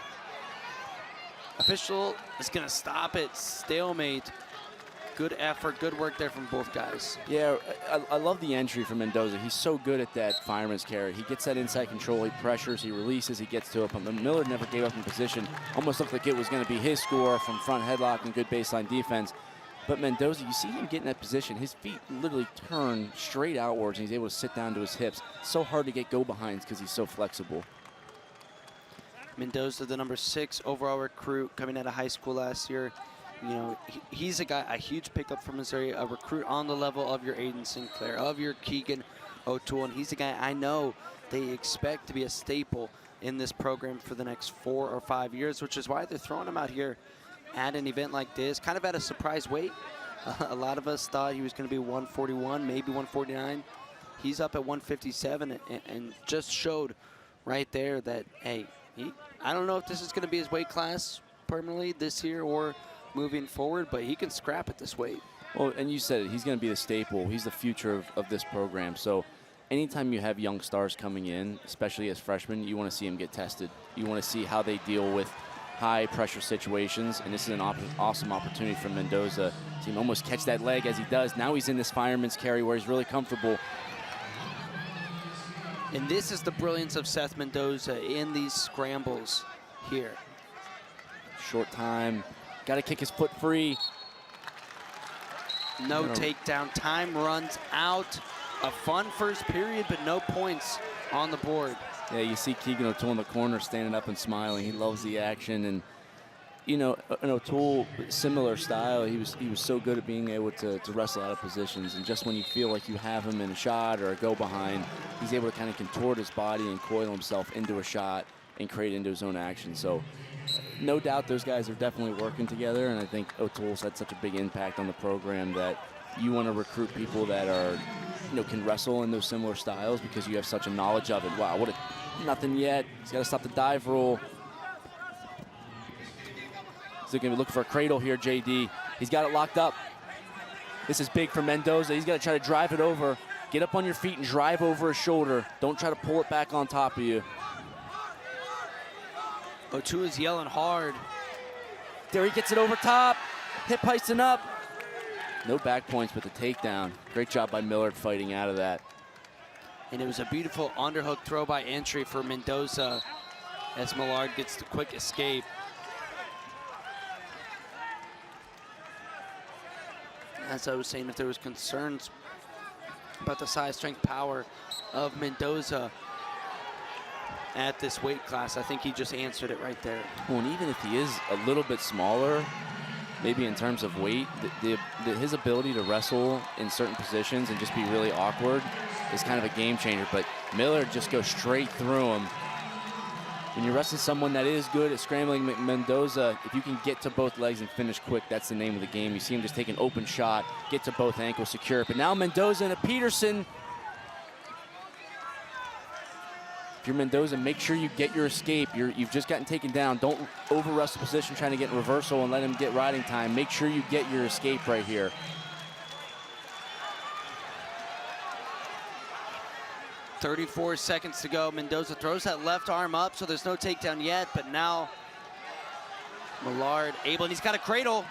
Official is going to stop it. Stalemate. Good effort, good work there from both guys. Yeah, I love the entry from Mendoza. He's so good at that fireman's carry. He gets that inside control, he pressures, he releases, he gets to it. But Millard never gave up in position. Almost looked like it was going to be his score from front headlock and good baseline defense. But Mendoza, you see him get in that position. His feet literally turn straight outwards, and he's able to sit down to his hips. So hard to get go-behinds because he's so flexible. Mendoza, the number 6 overall recruit coming out of high school last year. You know, he's a guy, a huge pickup from Missouri, a recruit on the level of your Aiden Sinclair, of your Keegan O'Toole, and he's a guy I know they expect to be a staple in this program for the next 4 or 5 years, which is why they're throwing him out here at an event like this, kind of at a surprise weight. A lot of us thought he was going to be 141, maybe 149. He's up at 157 and just showed right there that, hey, I don't know if this is going to be his weight class permanently this year or moving forward, but he can scrap at this weight. Well, and you said it, he's going to be the staple. He's the future of this program. So anytime you have young stars coming in, especially as freshmen, you want to see them get tested. You want to see how they deal with high pressure situations, and this is an awesome opportunity for Mendoza. See him almost catch that leg as he does. Now he's in this fireman's carry where he's really comfortable. And this is the brilliance of Seth Mendoza in these scrambles here. Short time. Got to kick his foot free. No takedown. Time runs out. A fun first period, but no points on the board. Yeah, you see Keegan O'Toole in the corner standing up and smiling. He loves the action. And, you know, an O'Toole, similar style, he was so good at being able to wrestle out of positions. And just when you feel like you have him in a shot or a go-behind, he's able to kind of contort his body and coil himself into a shot and create into his own action. So no doubt those guys are definitely working together, and I think O'Toole's had such a big impact on the program that you want to recruit people that are, you know, can wrestle in those similar styles because you have such a knowledge of it. Wow, what a, nothing yet. He's got to stop the dive roll. He's going to look for a cradle here, JD. He's got it locked up. This is big for Mendoza. He's got to try to drive it over. Get up on your feet and drive over his shoulder. Don't try to pull it back on top of you. O'Toole is yelling hard. There he gets it over top. Hip heisting up. No back points, but the takedown. Great job by Millard fighting out of that. And it was a beautiful underhook throw by entry for Mendoza as Millard gets the quick escape. As I was saying, if there was concerns about the size, strength, power of Mendoza at this weight class, I think he just answered it right there. Well, and even if he is a little bit smaller, maybe in terms of weight, his ability to wrestle in certain positions and just be really awkward is kind of a game changer. But Miller just goes straight through him. When you're wrestling someone that is good at scrambling, Mendoza, if you can get to both legs and finish quick, that's the name of the game. You see him just take an open shot, get to both ankles, secure it. But now Mendoza and a Peterson. If you're Mendoza, make sure you get your escape. You've just gotten taken down. Don't over-wrestle position trying to get in reversal and let him get riding time. Make sure you get your escape right here. 34 seconds to go. Mendoza throws that left arm up, so there's no takedown yet, but now Millard able, and he's got a cradle.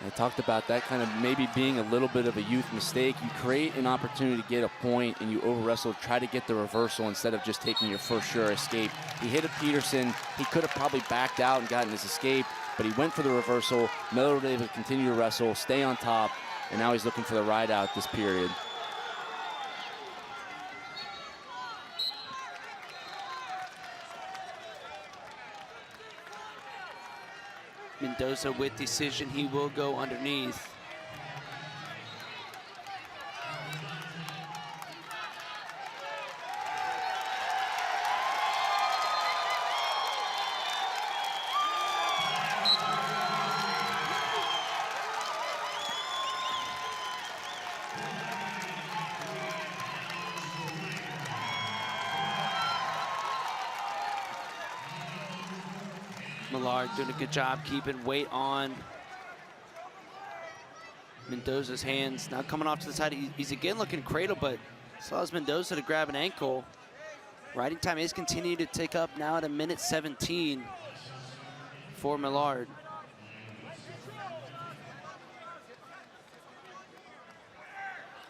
I talked about that kind of maybe being a little bit of a youth mistake. You create an opportunity to get a point and you over-wrestle, try to get the reversal instead of just taking your first sure escape. He hit a Peterson. He could have probably backed out and gotten his escape, but he went for the reversal. Miller was able to continue to wrestle, stay on top, and now he's looking for the ride out this period. Mendoza with decision, he will go underneath. Millard doing a good job keeping weight on Mendoza's hands. Now coming off to the side, he's again looking cradle, but still has Mendoza to grab an ankle. Riding time is continuing to tick up now at 1:17 for Millard.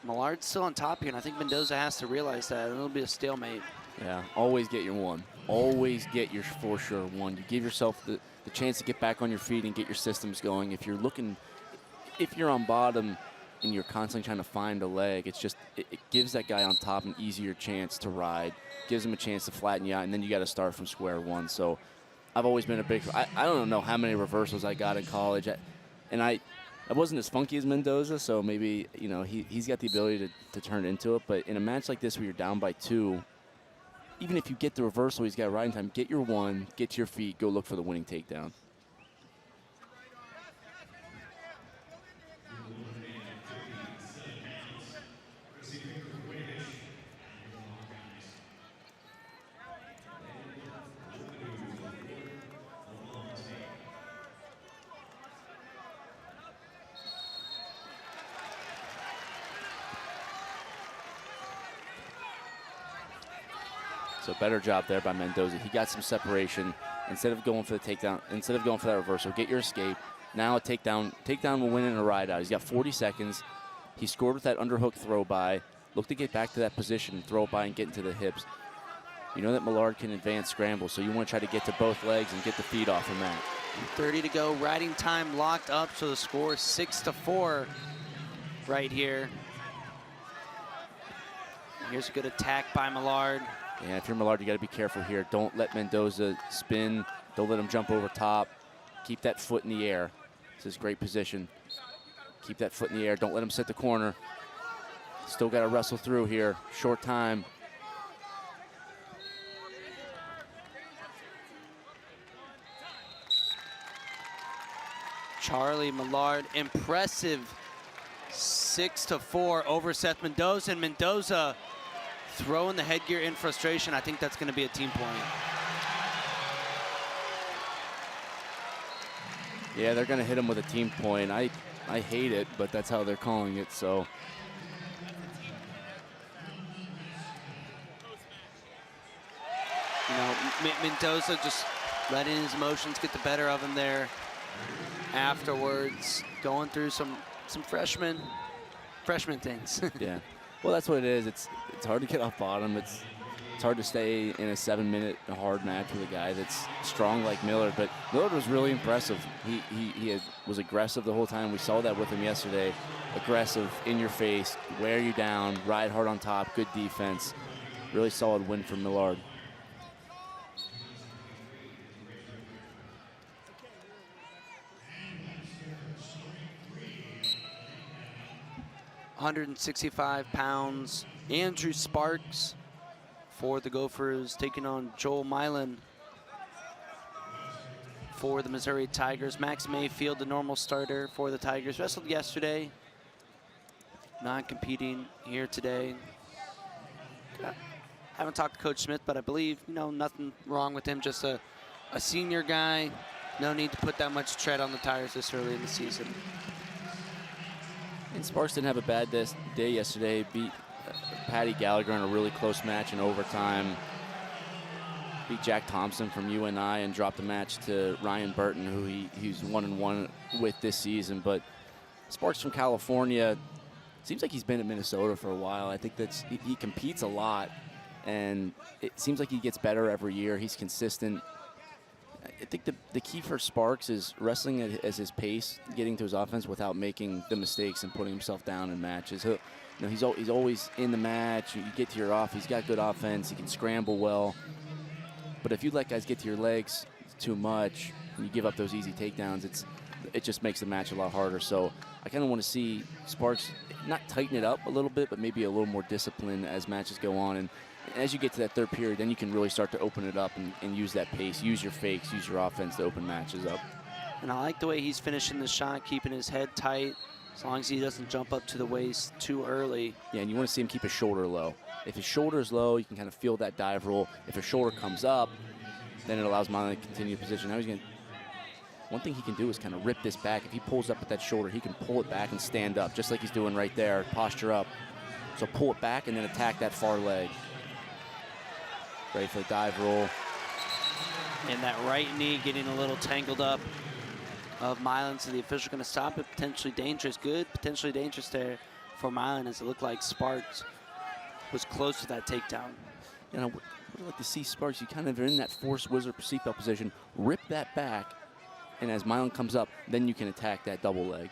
Millard's still on top here, and I think Mendoza has to realize that, and it'll be a stalemate. Yeah, always get your one. Always get your for sure one. You give yourself the chance to get back on your feet and get your systems going. If you're on bottom and you're constantly trying to find a leg, it's just, it gives that guy on top an easier chance to ride, gives him a chance to flatten you out, and then you got to start from square one. So I've always been a big, I don't know how many reversals I got in college, and I wasn't as funky as Mendoza, so maybe, you know, he's got the ability to turn into it. But in a match like this where you're down by 2, even if you get the reversal, he's got riding time, get your one, get to your feet, go look for the winning takedown. So better job there by Mendoza. He got some separation. Instead of going for the takedown, instead of going for that reversal, get your escape. Now a takedown. Takedown will win in a ride out. He's got 40 seconds. He scored with that underhook throw by. Look to get back to that position and throw it by and get into the hips. You know that Millard can advance scramble, so you want to try to get to both legs and get the feet off from that. 30 to go. Riding time locked up, so the score is 6-4 right here. Here's a good attack by Millard. Yeah, if you're Millard, you got to be careful here. Don't let Mendoza spin. Don't let him jump over top. Keep that foot in the air. This is great position. Keep that foot in the air. Don't let him sit the corner. Still got to wrestle through here. Short time. Charlie Millard, impressive 6-4 over Seth Mendoza, and Mendoza throwing the headgear in frustration. I think that's going to be a team point. Yeah, they're going to hit him with a team point. I hate it, but that's how they're calling it, so. You know, Mendoza just letting his emotions get the better of him there afterwards, going through some freshman things. Yeah. Well, that's what it is. It's hard to get off bottom. It's hard to stay in a 7-minute hard match with a guy that's strong like Millard. But Millard was really impressive. He was aggressive the whole time. We saw that with him yesterday. Aggressive, in your face, wear you down, ride hard on top, good defense. Really solid win for Millard. £165. Andrew Sparks for the Gophers, taking on Joel Milan for the Missouri Tigers. Max Mayfield, the normal starter for the Tigers, wrestled yesterday, not competing here today. Haven't talked to Coach Smith, but I believe, you know, nothing wrong with him, just a senior guy. No need to put that much tread on the tires this early in the season. And Sparks didn't have a bad day yesterday. Beat Patty Gallagher in a really close match in overtime. Beat Jack Thompson from UNI and dropped the match to Ryan Burton, who he's 1-1 with this season. But Sparks from California, seems like he's been at Minnesota for a while. I think he competes a lot, and it seems like he gets better every year. He's consistent. I think the key for Sparks is wrestling at his pace, getting to his offense without making the mistakes and putting himself down in matches. He's always in the match. You get to your off. He's got good offense. He can scramble well. But if you let guys get to your legs too much and you give up those easy takedowns, it just makes the match a lot harder. So I kind of want to see Sparks not tighten it up a little bit, but maybe a little more discipline as matches go on. And as you get to that third period, then you can really start to open it up and use that pace, use your fakes, use your offense to open matches up. And I like the way he's finishing the shot, keeping his head tight, as long as he doesn't jump up to the waist too early. Yeah, and you want to see him keep his shoulder low. If his shoulder is low, you can kind of feel that dive roll. If his shoulder comes up, then it allows Milan to continue the position. Now one thing he can do is kind of rip this back. If he pulls up with that shoulder, he can pull it back and stand up, just like he's doing right there, posture up. So pull it back and then attack that far leg. Ready for the dive roll. And that right knee getting a little tangled up of Milan, so the official going to stop it. Potentially dangerous. Good, potentially dangerous there for Milan, as it looked like Sparks was close to that takedown. And I would like to see Sparks, you kind of are in that forced wizard seatbelt position, rip that back, and as Milan comes up, then you can attack that double leg.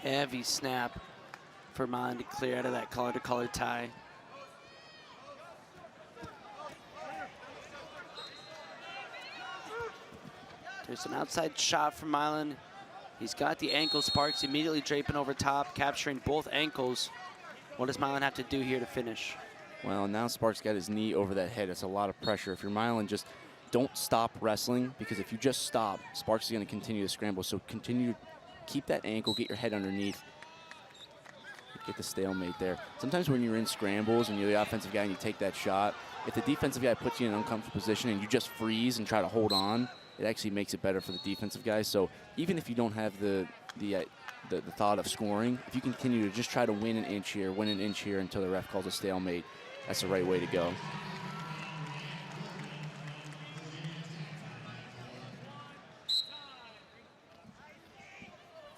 Heavy snap for Milan to clear out of that collar-to-collar tie. There's an outside shot from Milan. He's got the ankle. Sparks immediately draping over top, capturing both ankles. What does Milan have to do here to finish? Well, now Sparks got his knee over that head. It's a lot of pressure. If you're Milan, just don't stop wrestling, because if you just stop, Sparks is going to continue to scramble. So continue to keep that ankle, get your head underneath. Get the stalemate there. Sometimes when you're in scrambles and you're the offensive guy and you take that shot, if the defensive guy puts you in an uncomfortable position and you just freeze and try to hold on, it actually makes it better for the defensive guy. So even if you don't have the thought of scoring, if you continue to just try to win an inch here until the ref calls a stalemate, that's the right way to go.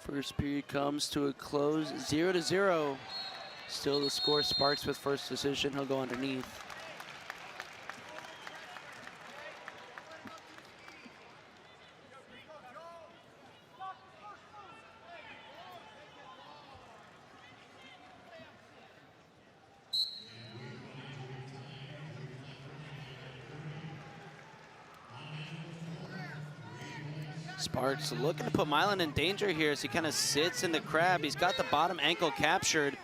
First period comes to a close, 0-0. Still the score, Sparks with first decision. He'll go underneath. Sparks looking to put Milan in danger here as he kind of sits in the crab. He's got the bottom ankle captured.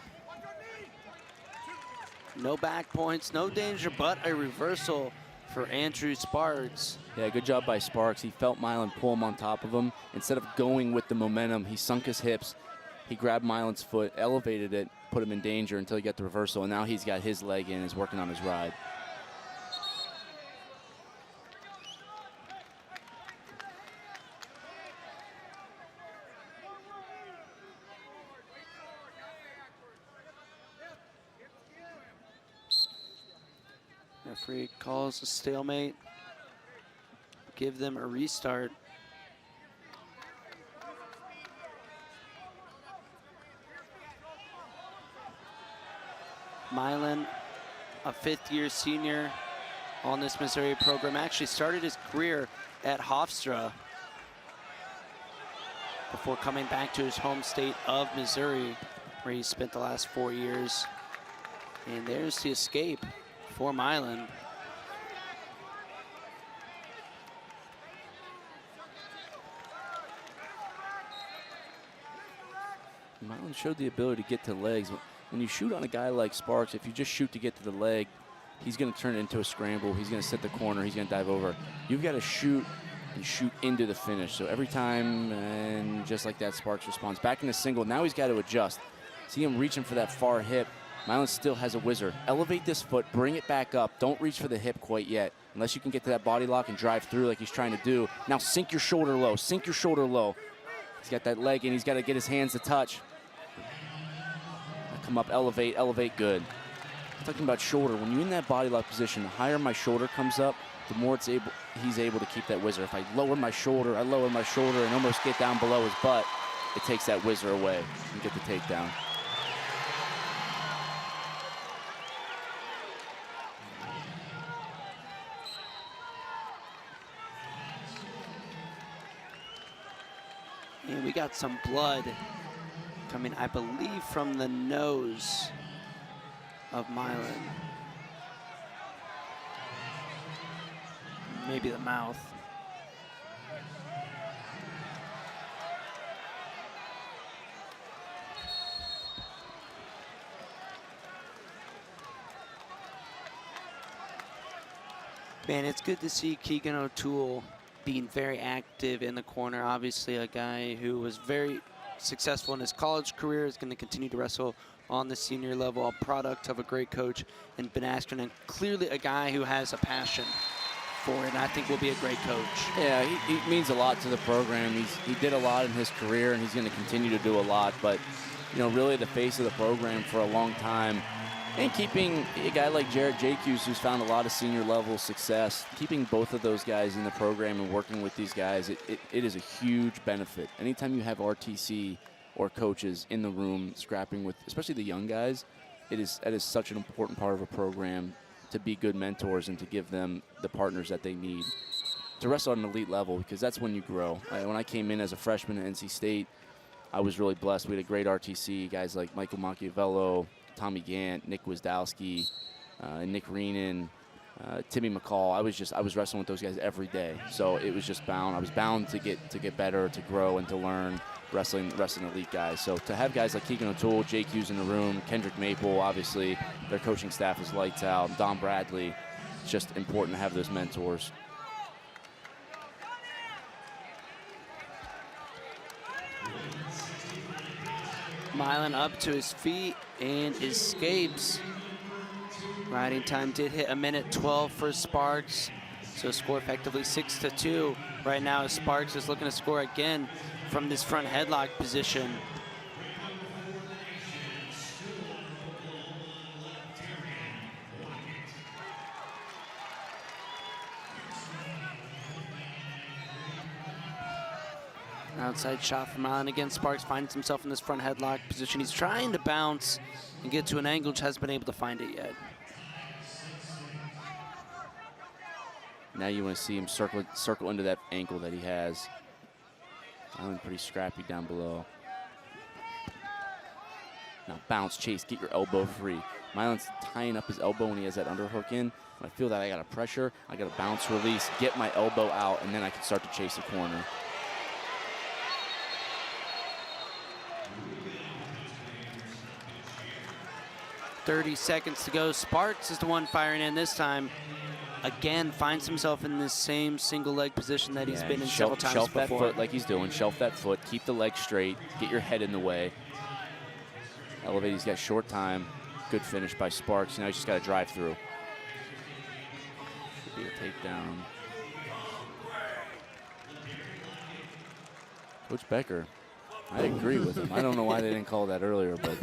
No back points, no danger, but a reversal for Andrew Sparks. Yeah, good job by Sparks. He felt Milan pull him on top of him. Instead of going with the momentum, he sunk his hips. He grabbed Milan's foot, elevated it, put him in danger until he got the reversal, and now he's got his leg in, is working on his ride. Referee calls a stalemate. Give them a restart. Milan, a fifth-year senior on this Missouri program, actually started his career at Hofstra before coming back to his home state of Missouri, where he spent the last 4 years. And there's the escape for Milan. Milan showed the ability to get to legs. When you shoot on a guy like Sparks, if you just shoot to get to the leg, he's going to turn it into a scramble. He's going to set the corner. He's going to dive over. You've got to shoot and shoot into the finish. So every time, and just like that, Sparks responds. Back in the single. Now he's got to adjust. See him reaching for that far hip. Milan still has a whizzer. Elevate this foot, bring it back up. Don't reach for the hip quite yet, unless you can get to that body lock and drive through like he's trying to do. Now sink your shoulder low, sink your shoulder low. He's got that leg in, he's got to get his hands to touch. Come up, elevate, elevate, good. Talking about shoulder, when you're in that body lock position, the higher my shoulder comes up, the more he's able to keep that whizzer. If I lower my shoulder and almost get down below his butt, it takes that whizzer away and get the takedown. And we got some blood coming, I believe, from the nose of Milan. Maybe the mouth. Man, it's good to see Keegan O'Toole being very active in the corner. Obviously a guy who was very successful in his college career, is going to continue to wrestle on the senior level, a product of a great coach in Ben Askren, and clearly a guy who has a passion for it, and I think will be a great coach. Yeah, he means a lot to the program. He did a lot in his career, and he's going to continue to do a lot, but you know, really the face of the program for a long time. And keeping a guy like Jarrett Jacques, who's found a lot of senior level success, keeping both of those guys in the program and working with these guys, it is a huge benefit. Anytime you have RTC or coaches in the room scrapping with, especially the young guys, that is such an important part of a program to be good mentors and to give them the partners that they need to wrestle at an elite level, because that's when you grow. When I came in as a freshman at NC State, I was really blessed. We had a great RTC, guys like Michael Machiavello, Tommy Gant, Nick Wisdowski, Nick Reenan, Timmy McCall. I was wrestling with those guys every day. So it was just bound. I was bound to get better, to grow, and to learn wrestling elite guys. So to have guys like Keegan O'Toole, Jake Hughes in the room, Kendrick Maple, obviously their coaching staff is lights out, Don Bradley, it's just important to have those mentors. Milan up to his feet and escapes. Riding time did hit 1:12 for Sparks, so score effectively 6-2. Right now, Sparks is looking to score again from this front headlock position. Outside shot from Milan. Again, Sparks finds himself in this front headlock position. He's trying to bounce and get to an angle, just hasn't been able to find it yet. Now you want to see him circle into that ankle that he has. Milan pretty scrappy down below. Now bounce, chase, get your elbow free. Milan's tying up his elbow when he has that underhook in. When I feel that I got a pressure, I got a bounce release, get my elbow out, and then I can start to chase the corner. .30 seconds to go. Sparks is the one firing in this time. Again, finds himself in this same single leg position that he's been in several times before. Shelf that foot like he's doing. Shelf that foot. Keep the leg straight. Get your head in the way. Elevate. He's got short time. Good finish by Sparks. Now he's just got to drive through. Should be a takedown. Coach Becker, I agree with him. I don't know why they didn't call that earlier, but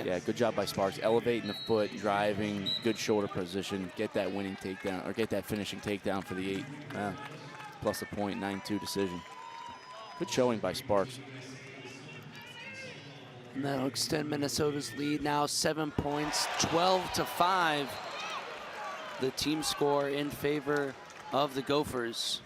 yeah, good job by Sparks. Elevating the foot, driving, good shoulder position, get that winning takedown, or get that finishing takedown for the 8. Plus a point, 9-2 decision. Good showing by Sparks. And that'll extend Minnesota's lead now 7 points, 12-5. The team score in favor of the Gophers.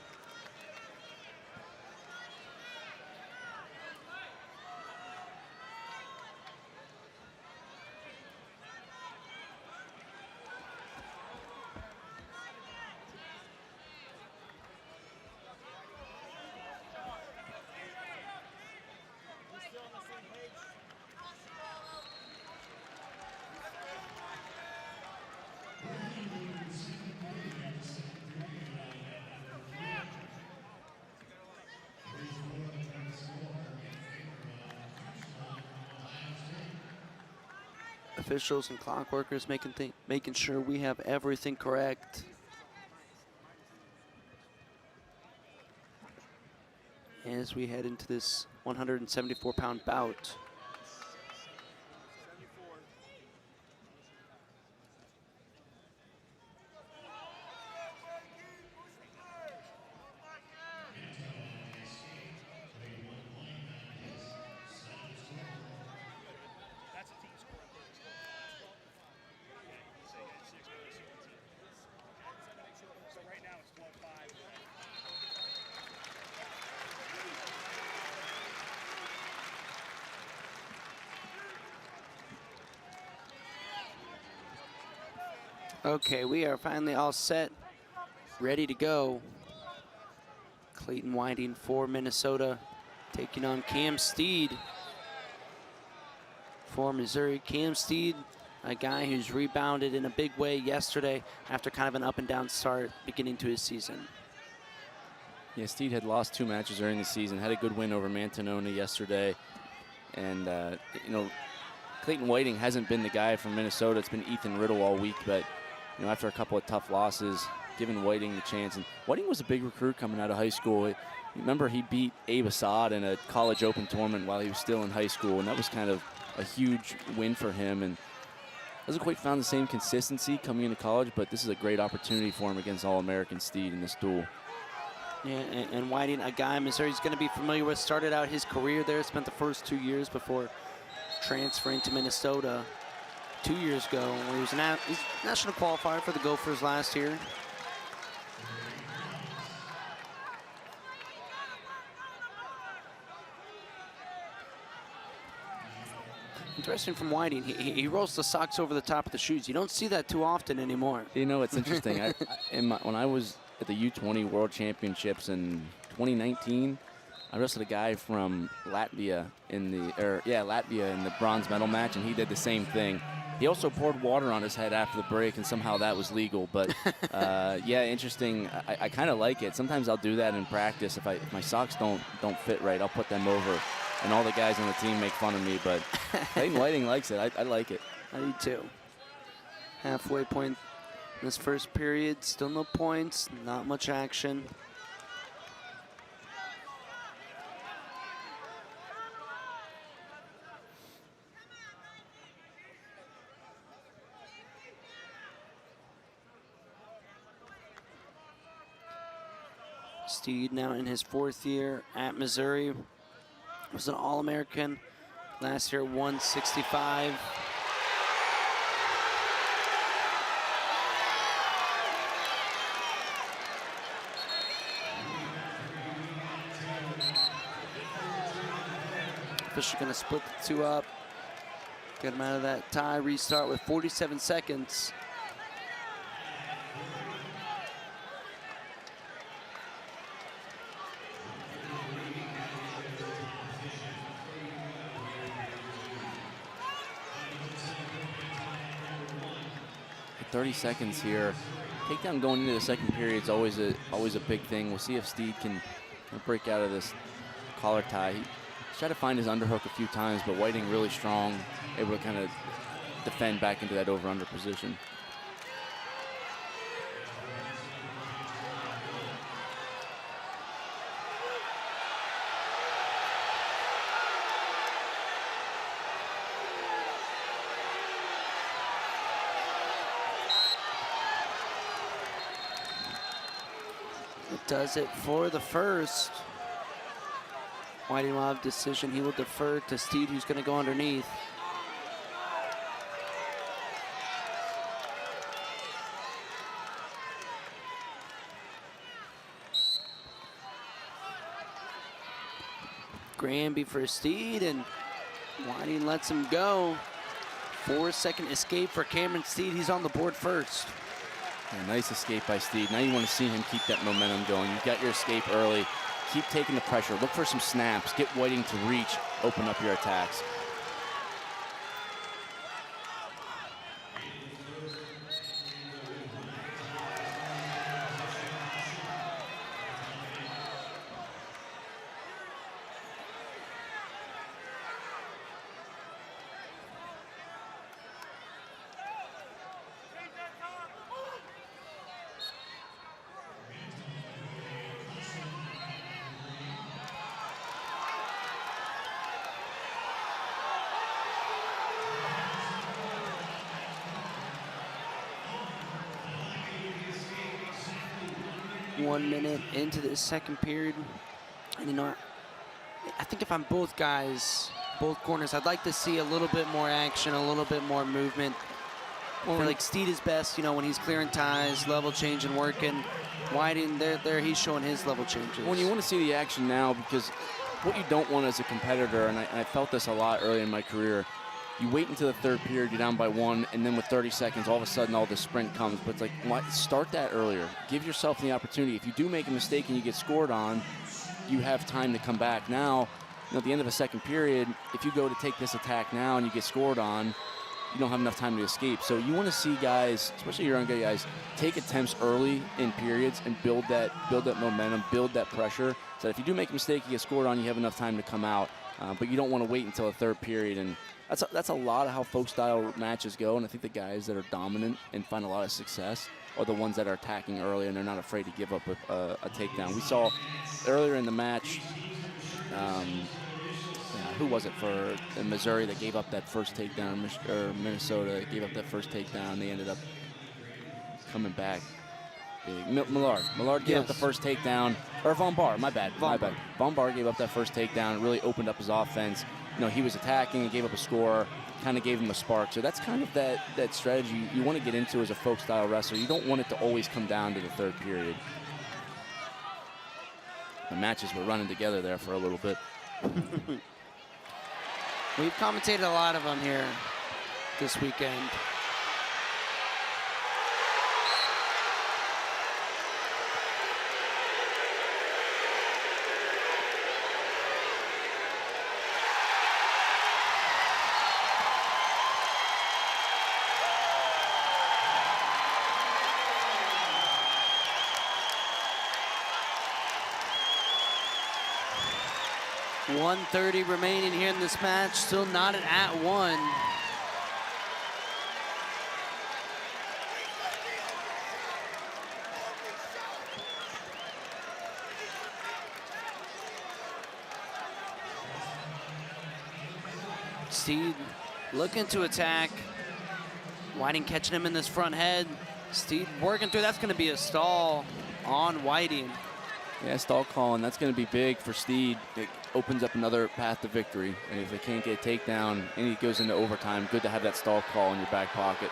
officials and clock workers making sure we have everything correct. As we head into this 174-pound bout. Okay, we are finally all set, ready to go. Clayton Whiting for Minnesota, taking on Cam Steed for Missouri. Cam Steed, a guy who's rebounded in a big way yesterday after kind of an up and down start beginning to his season. Yeah, Steed had lost 2 matches during the season, had a good win over Mantanona yesterday. And, you know, Clayton Whiting hasn't been the guy from Minnesota. It's been Ethan Riddle all week, but you know, after a couple of tough losses, giving Whiting the chance. And Whiting was a big recruit coming out of high school. Remember, he beat Abe Assad in a college open tournament while he was still in high school, and that was kind of a huge win for him. And hasn't quite found the same consistency coming into college, but this is a great opportunity for him against All-American Steed in this duel. Yeah, and Whiting, a guy Missouri's going to be familiar with, started out his career there, spent the first 2 years before transferring to Minnesota 2 years ago, where he was a national qualifier for the Gophers last year. Interesting from Whiting, he rolls the socks over the top of the shoes. You don't see that too often anymore. You know, it's interesting. When I was at the U20 World Championships in 2019, I wrestled a guy from Latvia in the bronze medal match, and he did the same thing. He also poured water on his head after the break, and somehow that was legal. But yeah, interesting. I kind of like it. Sometimes I'll do that in practice. If my socks don't fit right, I'll put them over, and all the guys on the team make fun of me. But Clayton Whiting likes it. I like it. I do too. Halfway point in this first period. Still no points. Not much action. Steed now in his 4th year at Missouri. Was an All-American last year, 165. Official gonna split the 2 up. Get him out of that tie, restart with 47 seconds. At 30 seconds here. Takedown going into the second period is always a big thing. We'll see if Steed can break out of this collar tie. He's tried to find his underhook a few times, but Whiting really strong, able to kind of defend back into that over-under position. Does it for the first. Whiting will have decision. He will defer to Steed, who's going to go underneath. Granby for Steed, and Whiting lets him go. 4-second escape for Cameron Steed. He's on the board first. Yeah, nice escape by Steed. Now you want to see him keep that momentum going. You got your escape early. Keep taking the pressure. Look for some snaps. Get Whiting to reach. Open up your attacks. 1 minute into the second period. And, you know, I think if I'm both guys, both corners, I'd like to see a little bit more action, a little bit more movement. I feel like Steed is best, you know, when he's clearing ties, level change and working. Whiting, there he's showing his level changes. When you want to see the action now, because what you don't want as a competitor, and I felt this a lot early in my career, you wait until the third period, you're down by 1, and then with 30 seconds, all of a sudden, all this sprint comes. But it's like, start that earlier. Give yourself the opportunity. If you do make a mistake and you get scored on, you have time to come back. Now, you know, at the end of a second period, if you go to take this attack now and you get scored on, you don't have enough time to escape. So you want to see guys, especially your younger guys, take attempts early in periods and build that momentum, build that pressure. So that if you do make a mistake, you get scored on, you have enough time to come out. But you don't want to wait until the third period. And that's a lot of how folk-style matches go. And I think the guys that are dominant and find a lot of success are the ones that are attacking early and they're not afraid to give up a takedown. We saw earlier in the match, who was it for Missouri that gave up that first takedown, or Minnesota gave up that first takedown. They ended up coming back big. Millard gave up the first takedown, or Von Bar, my bad. Von Bar gave up that first takedown. It really opened up his offense. You know, he was attacking and gave up a score, kind of gave him a spark. So that's kind of that strategy you want to get into as a folk-style wrestler. You don't want it to always come down to the third period. The matches were running together there for a little bit. We've commentated a lot of them here this weekend. .130 remaining here in this match, still not at 1. Steed looking to attack. Whiting catching him in this front head. Steed working through, that's gonna be a stall on Whiting. Yeah, stall call, and that's going to be big for Steed. It opens up another path to victory. And if they can't get a takedown and he goes into overtime, good to have that stall call in your back pocket.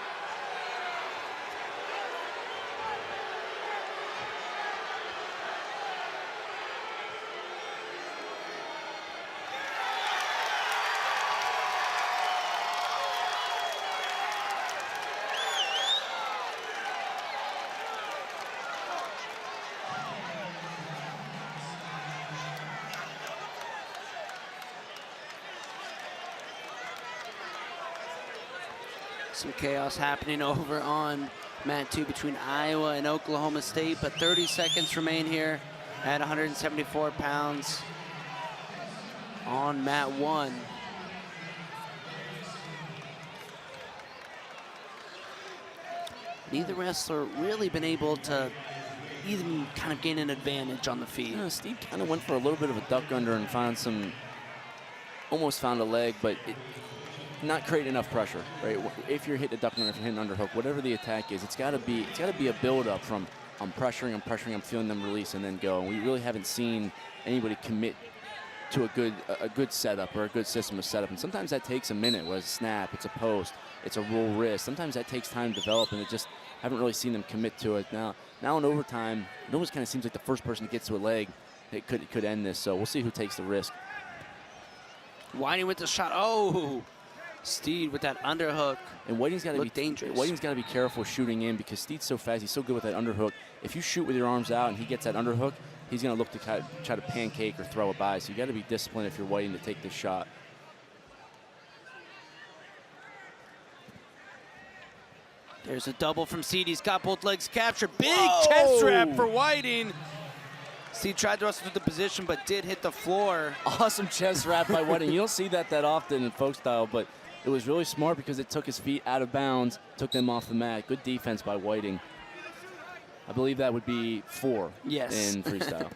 Some chaos happening over on mat 2 between Iowa and Oklahoma State, but 30 seconds remain here at 174 pounds on mat 1. Neither wrestler really been able to even kind of gain an advantage on the feet. Yeah, Steve kind of went for a little bit of a duck under and almost found a leg, but not create enough pressure, right? If you're hitting a duck under, if you're hitting an underhook, whatever the attack is, it's got to be a build-up from I'm pressuring, I'm feeling them release and then go. And we really haven't seen anybody commit to a good setup or a good system of setup. And sometimes that takes a minute. Whether it's a snap, it's a post, it's a roll wrist. Sometimes that takes time to develop, and it just haven't really seen them commit to it. Now in overtime, it almost kind of seems like the first person that gets to a leg, it could end this. So we'll see who takes the risk. Whiting with the shot. Oh! Steed with that underhook. And Whiting's got to be dangerous. Whiting's got to be careful shooting in because Steed's so fast. He's so good with that underhook. If you shoot with your arms out and he gets that underhook, he's going to look to try to pancake or throw it by. So you got to be disciplined if you're Whiting to take this shot. There's a double from Steed. He's got both legs captured. Big chest wrap for Whiting. Steed tried to wrestle through the position, but did hit the floor. Awesome chest wrap by Whiting. You don't see that often in folk style, but it was really smart because it took his feet out of bounds, took them off the mat. Good defense by Whiting. I believe that would be 4 in freestyle.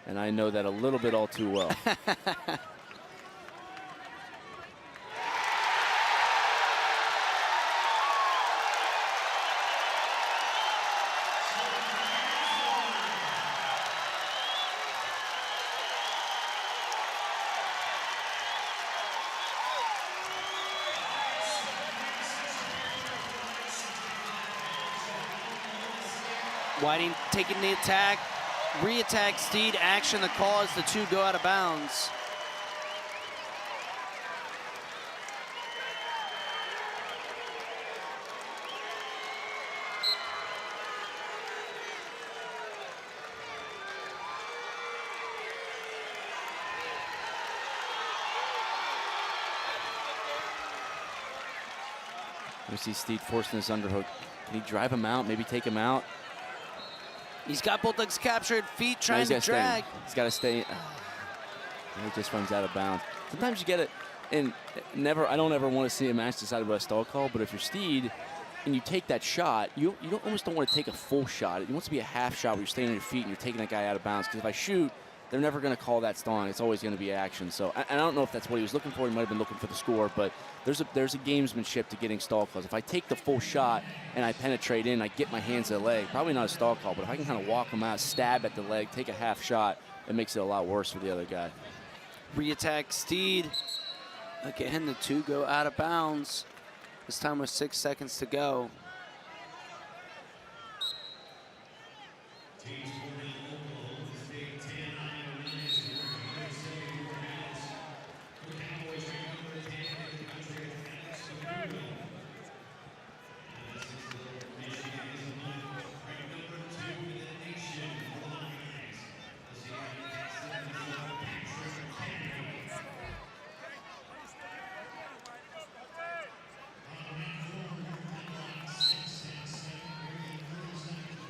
And I know that a little bit all too well. Whiting taking the attack. Re-attack, Steed, action, the call as the two go out of bounds. We see Steed forcing this underhook. Can he drive him out, maybe take him out? He's got both legs captured, feet trying to drag. He's got to stay. And he just runs out of bounds. Sometimes you get it, and I don't ever want to see a match decided by a stall call, but if you're Steed and you take that shot, you almost don't want to take a full shot. It wants to be a half shot where you're staying on your feet and you're taking that guy out of bounds, because if I shoot, they're never going to call that stalling. It's always going to be action. So, and I don't know if that's what he was looking for. He might have been looking for the score, but there's a gamesmanship to getting stall calls. If I take the full shot and I penetrate in, I get my hands to the leg, probably not a stall call, but if I can kind of walk him out, stab at the leg, take a half shot, it makes it a lot worse for the other guy. Re-attack, Steed. Again, the two go out of bounds. This time with 6 seconds to go.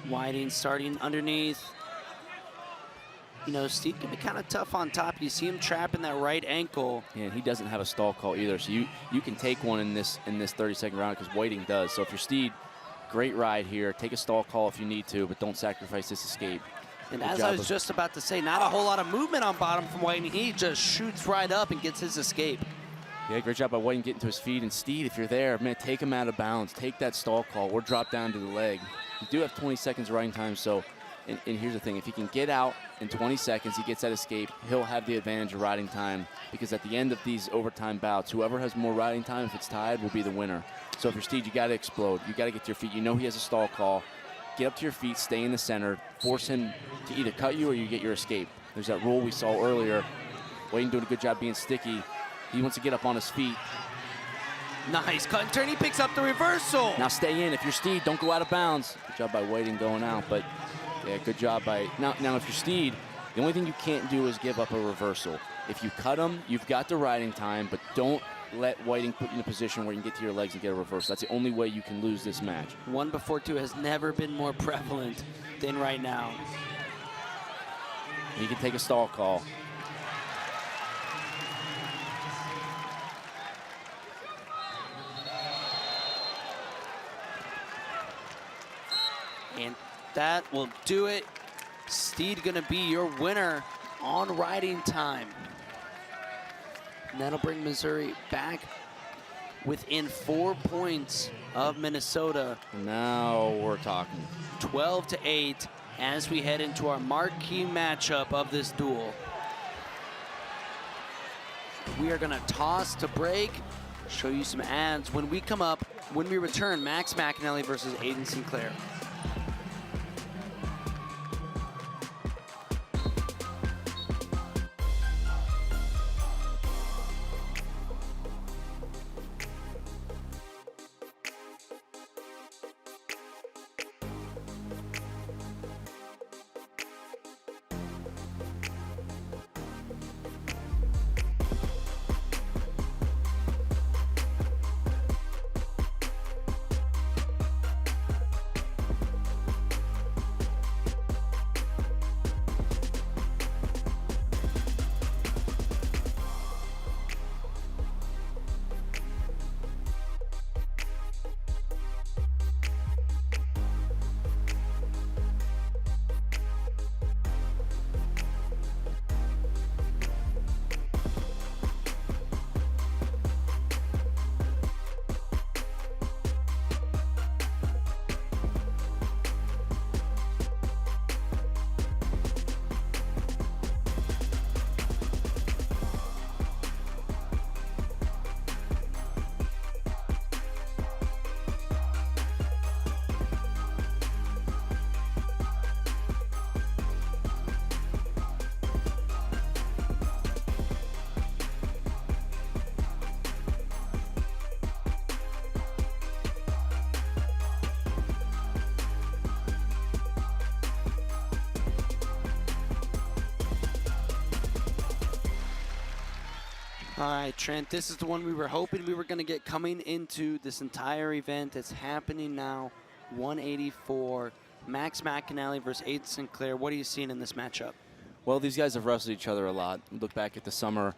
Whiting starting underneath. You know, Steed can be kind of tough on top. You see him trapping that right ankle. Yeah, and he doesn't have a stall call either, so you can take one in this 30-second round, because Whiting does. So if you're Steed, great ride here. Take a stall call if you need to, but don't sacrifice this escape. And as I was just about to say, not a whole lot of movement on bottom from Whiting. He just shoots right up and gets his escape. Yeah, great job by Whiting getting to his feet. And Steed, if you're there, man, take him out of bounds. Take that stall call or drop down to the leg. You do have 20 seconds riding time, so, and here's the thing. If he can get out in 20 seconds, he gets that escape, he'll have the advantage of riding time, because at the end of these overtime bouts, whoever has more riding time, if it's tied, will be the winner. So if you're Steed, you got to explode. You got to get to your feet. You know he has a stall call. Get up to your feet, stay in the center, force him to either cut you or you get your escape. There's that rule we saw earlier. Whiting doing a good job being sticky. He wants to get up on his feet. Nice cut and turn. He picks up the reversal. Now stay in. If you're Steed, don't go out of bounds. Good job by Whiting going out, but yeah, good job by now if you're Steed, the only thing you can't do is give up a reversal. If you cut him, you've got the riding time, but don't let Whiting put you in a position where you can get to your legs and get a reversal. That's the only way you can lose this match. 1 before 2 has never been more prevalent than right now. He can take a stall call. And that will do it. Steed gonna be your winner on riding time. And that'll bring Missouri back within 4 points of Minnesota. Now we're talking. 12-8 as we head into our marquee matchup of this duel. We are gonna toss to break, show you some ads. When we come up, when we return, Max McAnally versus Aiden Sinclair. All right, Trent, this is the one we were hoping we were going to get coming into this entire event. It's happening now. 184, Max McAnally versus Aiden Sinclair. What are you seeing in this matchup? Well, these guys have wrestled each other a lot. Look back at the summer.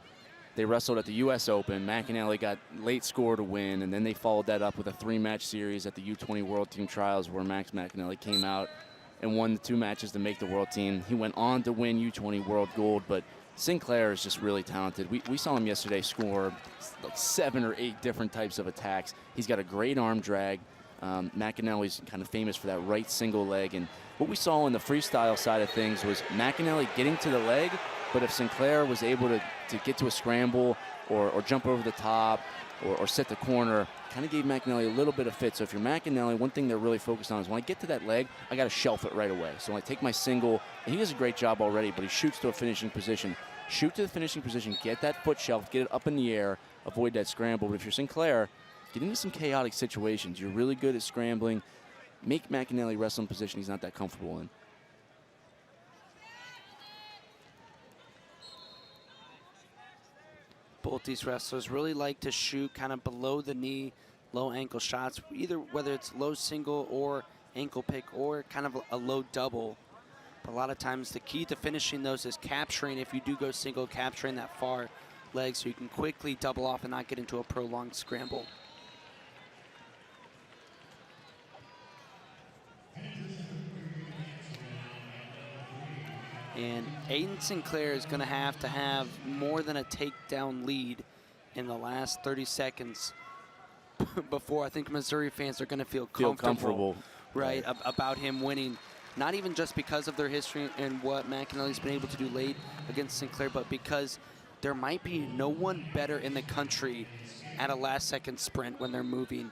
They wrestled at the U.S. Open. McAnally got late score to win, and then they followed that up with a 3-match series at the U20 World Team Trials where Max McAnally came out and won the 2 matches to make the World Team. He went on to win U20 World Gold, but Sinclair is just really talented. We saw him yesterday score like 7 or 8 different types of attacks. He's got a great arm drag. McAnally's kind of famous for that right single leg, and what we saw on the freestyle side of things was McAnally getting to the leg, but if Sinclair was able to get to a scramble or jump over the top or set the corner, kind of gave McAnally a little bit of fit. So if you're McAnally, one thing they're really focused on is when I get to that leg, I got to shelf it right away. So when I take my single, and he does a great job already, but he shoots to a finishing position. Shoot to the finishing position, get that foot shelf, get it up in the air, avoid that scramble. But if you're Sinclair, get into some chaotic situations. You're really good at scrambling. Make McAnally wrestle in position he's not that comfortable in. Both these wrestlers really like to shoot kind of below the knee, low ankle shots, either whether it's low single or ankle pick or kind of a low double. But a lot of times the key to finishing those is capturing, if you do go single, capturing that far leg so you can quickly double off and not get into a prolonged scramble. And Aiden Sinclair is going to have more than a takedown lead in the last 30 seconds before I think Missouri fans are going to feel comfortable. Right, about him winning. Not even just because of their history and what McAnally's been able to do late against Sinclair, but because there might be no one better in the country at a last-second sprint when they're moving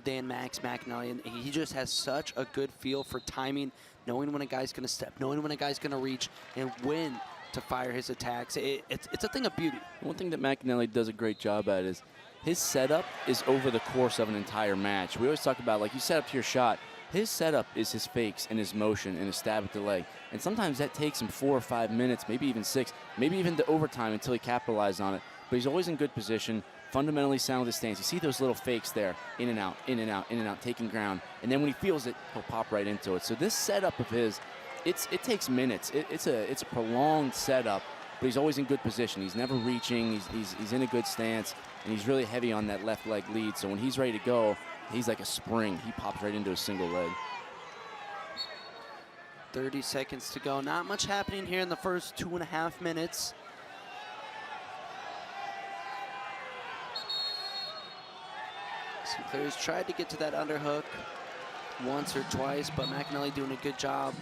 than Max McAnally. And he just has such a good feel for timing, knowing when a guy's going to step, knowing when a guy's going to reach, and when to fire his attacks. It's a thing of beauty. One thing that McAnally does a great job at is his setup is over the course of an entire match. We always talk about, like, you set up to your shot. His setup is his fakes and his motion and his stab at the leg. And sometimes that takes him 4 or 5 minutes, maybe even 6, maybe even to overtime until he capitalizes on it. But he's always in good position, fundamentally sound with his stance. You see those little fakes there, in and out, in and out, in and out, taking ground. And then when he feels it, he'll pop right into it. So this setup of his, it takes minutes. It's a prolonged setup, but he's always in good position. He's never reaching. He's in a good stance, and he's really heavy on that left leg lead. So when he's ready to go, he's like a spring. He pops right into a single leg. 30 seconds to go. Not much happening here in the first 2.5 minutes. Sinclair's tried to get to that underhook once or twice, but McAnally doing a good job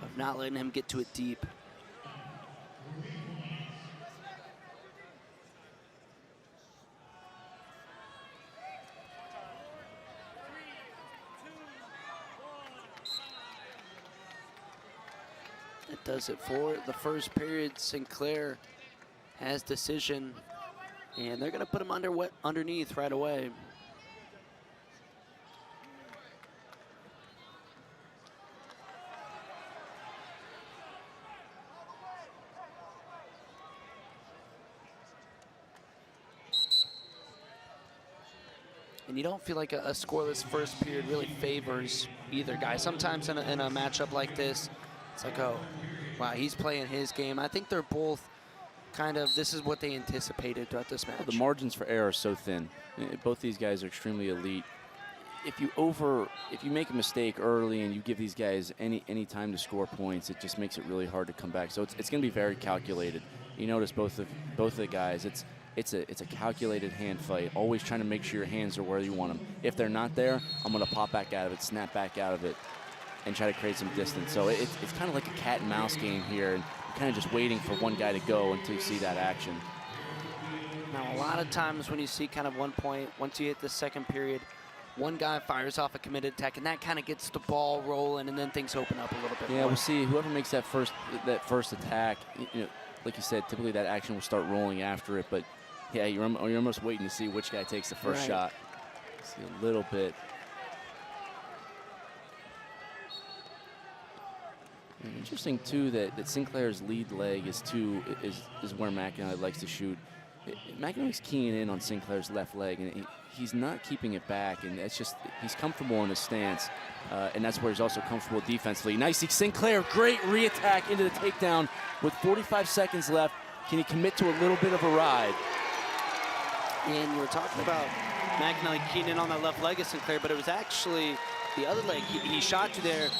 of not letting him get to it deep. That does it for the first period. Sinclair has decision, and they're going to put him underneath right away. And you don't feel like a scoreless first period really favors either guy. Sometimes in a matchup like this, it's like, oh, wow, he's playing his game. I think they're both kind of, this is what they anticipated throughout this match. Well, the margins for error are so thin. Both these guys are extremely elite. If you make a mistake early and you give these guys any time to score points, it just makes it really hard to come back. So it's going to be very calculated. You notice both of the guys. It's a calculated hand fight. Always trying to make sure your hands are where you want them. If they're not there, I'm going to pop back out of it, snap back out of it, and try to create some distance. So it's kind of like a cat and mouse game here, and you're kind of just waiting for one guy to go until you see that action. Now, a lot of times when you see kind of one point, once you hit the second period, one guy fires off a committed attack, and that kind of gets the ball rolling, and then things open up a little bit more. Yeah, we'll see. Whoever makes that first attack, like you said, typically that action will start rolling after it. But yeah, you're almost waiting to see which guy takes the first shot. See a little bit. Interesting too that Sinclair's lead leg is where McAnally likes to shoot. McAnally's keying in on Sinclair's left leg, and he's not keeping it back, and it's just he's comfortable in his stance, and that's where he's also comfortable defensively. Nice, Sinclair, great re-attack into the takedown with 45 seconds left. Can he commit to a little bit of a ride? And you were talking about McAnally keying in on that left leg of Sinclair, but it was actually the other leg. He shot you there.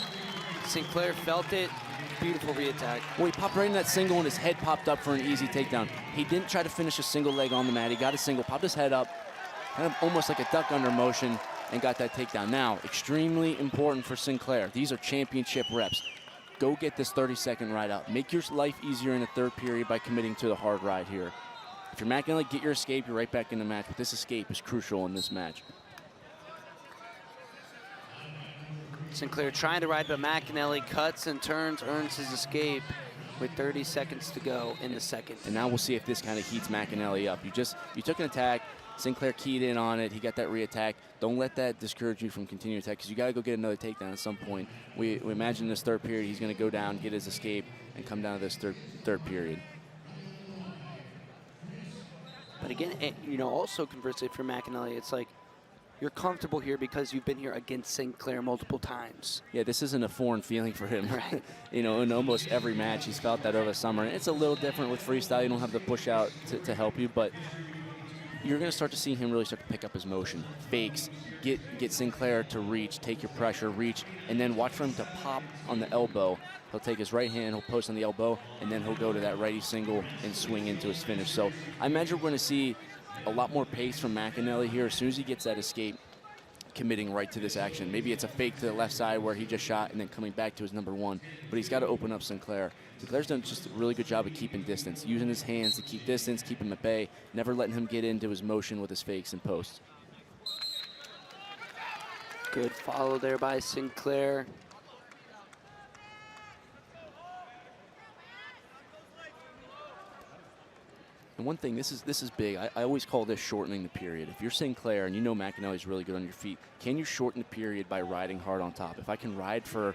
Sinclair felt it. Beautiful re-attack. Well, he popped right in that single, and his head popped up for an easy takedown. He didn't try to finish a single leg on the mat. He got a single, popped his head up, kind of almost like a duck under motion, and got that takedown. Now, extremely important for Sinclair. These are championship reps. Go get this 30-second ride out. Make your life easier in the third period by committing to the hard ride here. If you're McAnally, get your escape, you're right back in the match, but this escape is crucial in this match. Sinclair trying to ride, but McAnally cuts and turns, earns his escape with 30 seconds to go in the second. And now we'll see if this kind of heats McAnally up. You took an attack, Sinclair keyed in on it, he got that re-attack. Don't let that discourage you from continuing to attack, because you got to go get another takedown at some point. We imagine in this third period he's going to go down, get his escape, and come down to this third period. But again, also conversely for McAnally, it's like you're comfortable here because you've been here against Sinclair multiple times. Yeah, this isn't a foreign feeling for him. Right. In almost every match, he's felt that over the summer. And it's a little different with freestyle. You don't have the push out to help you, but you're going to start to see him really start to pick up his motion. Fakes, get Sinclair to reach, take your pressure, reach, and then watch for him to pop on the elbow. He'll take his right hand, he'll post on the elbow, and then he'll go to that righty single and swing into his finish. So I imagine we're going to see a lot more pace from McAnally here as soon as he gets that escape, committing right to this action. Maybe it's a fake to the left side where he just shot and then coming back to his number one, but he's got to open up Sinclair. Sinclair's done just a really good job of keeping distance, using his hands to keep distance, keep him at bay, never letting him get into his motion with his fakes and posts. Good follow there by Sinclair. And one thing, this is big. I always call this shortening the period. If you're Sinclair and you know McAnally's really good on your feet, can you shorten the period by riding hard on top? If I can ride for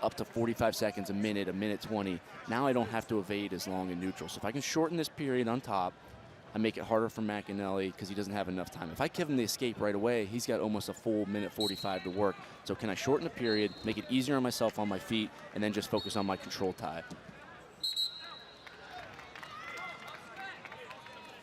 up to 45 seconds, a minute 20, now I don't have to evade as long in neutral. So if I can shorten this period on top, I make it harder for McAnally because he doesn't have enough time. If I give him the escape right away, he's got almost a full minute 45 to work. So can I shorten the period, make it easier on myself on my feet, and then just focus on my control tie?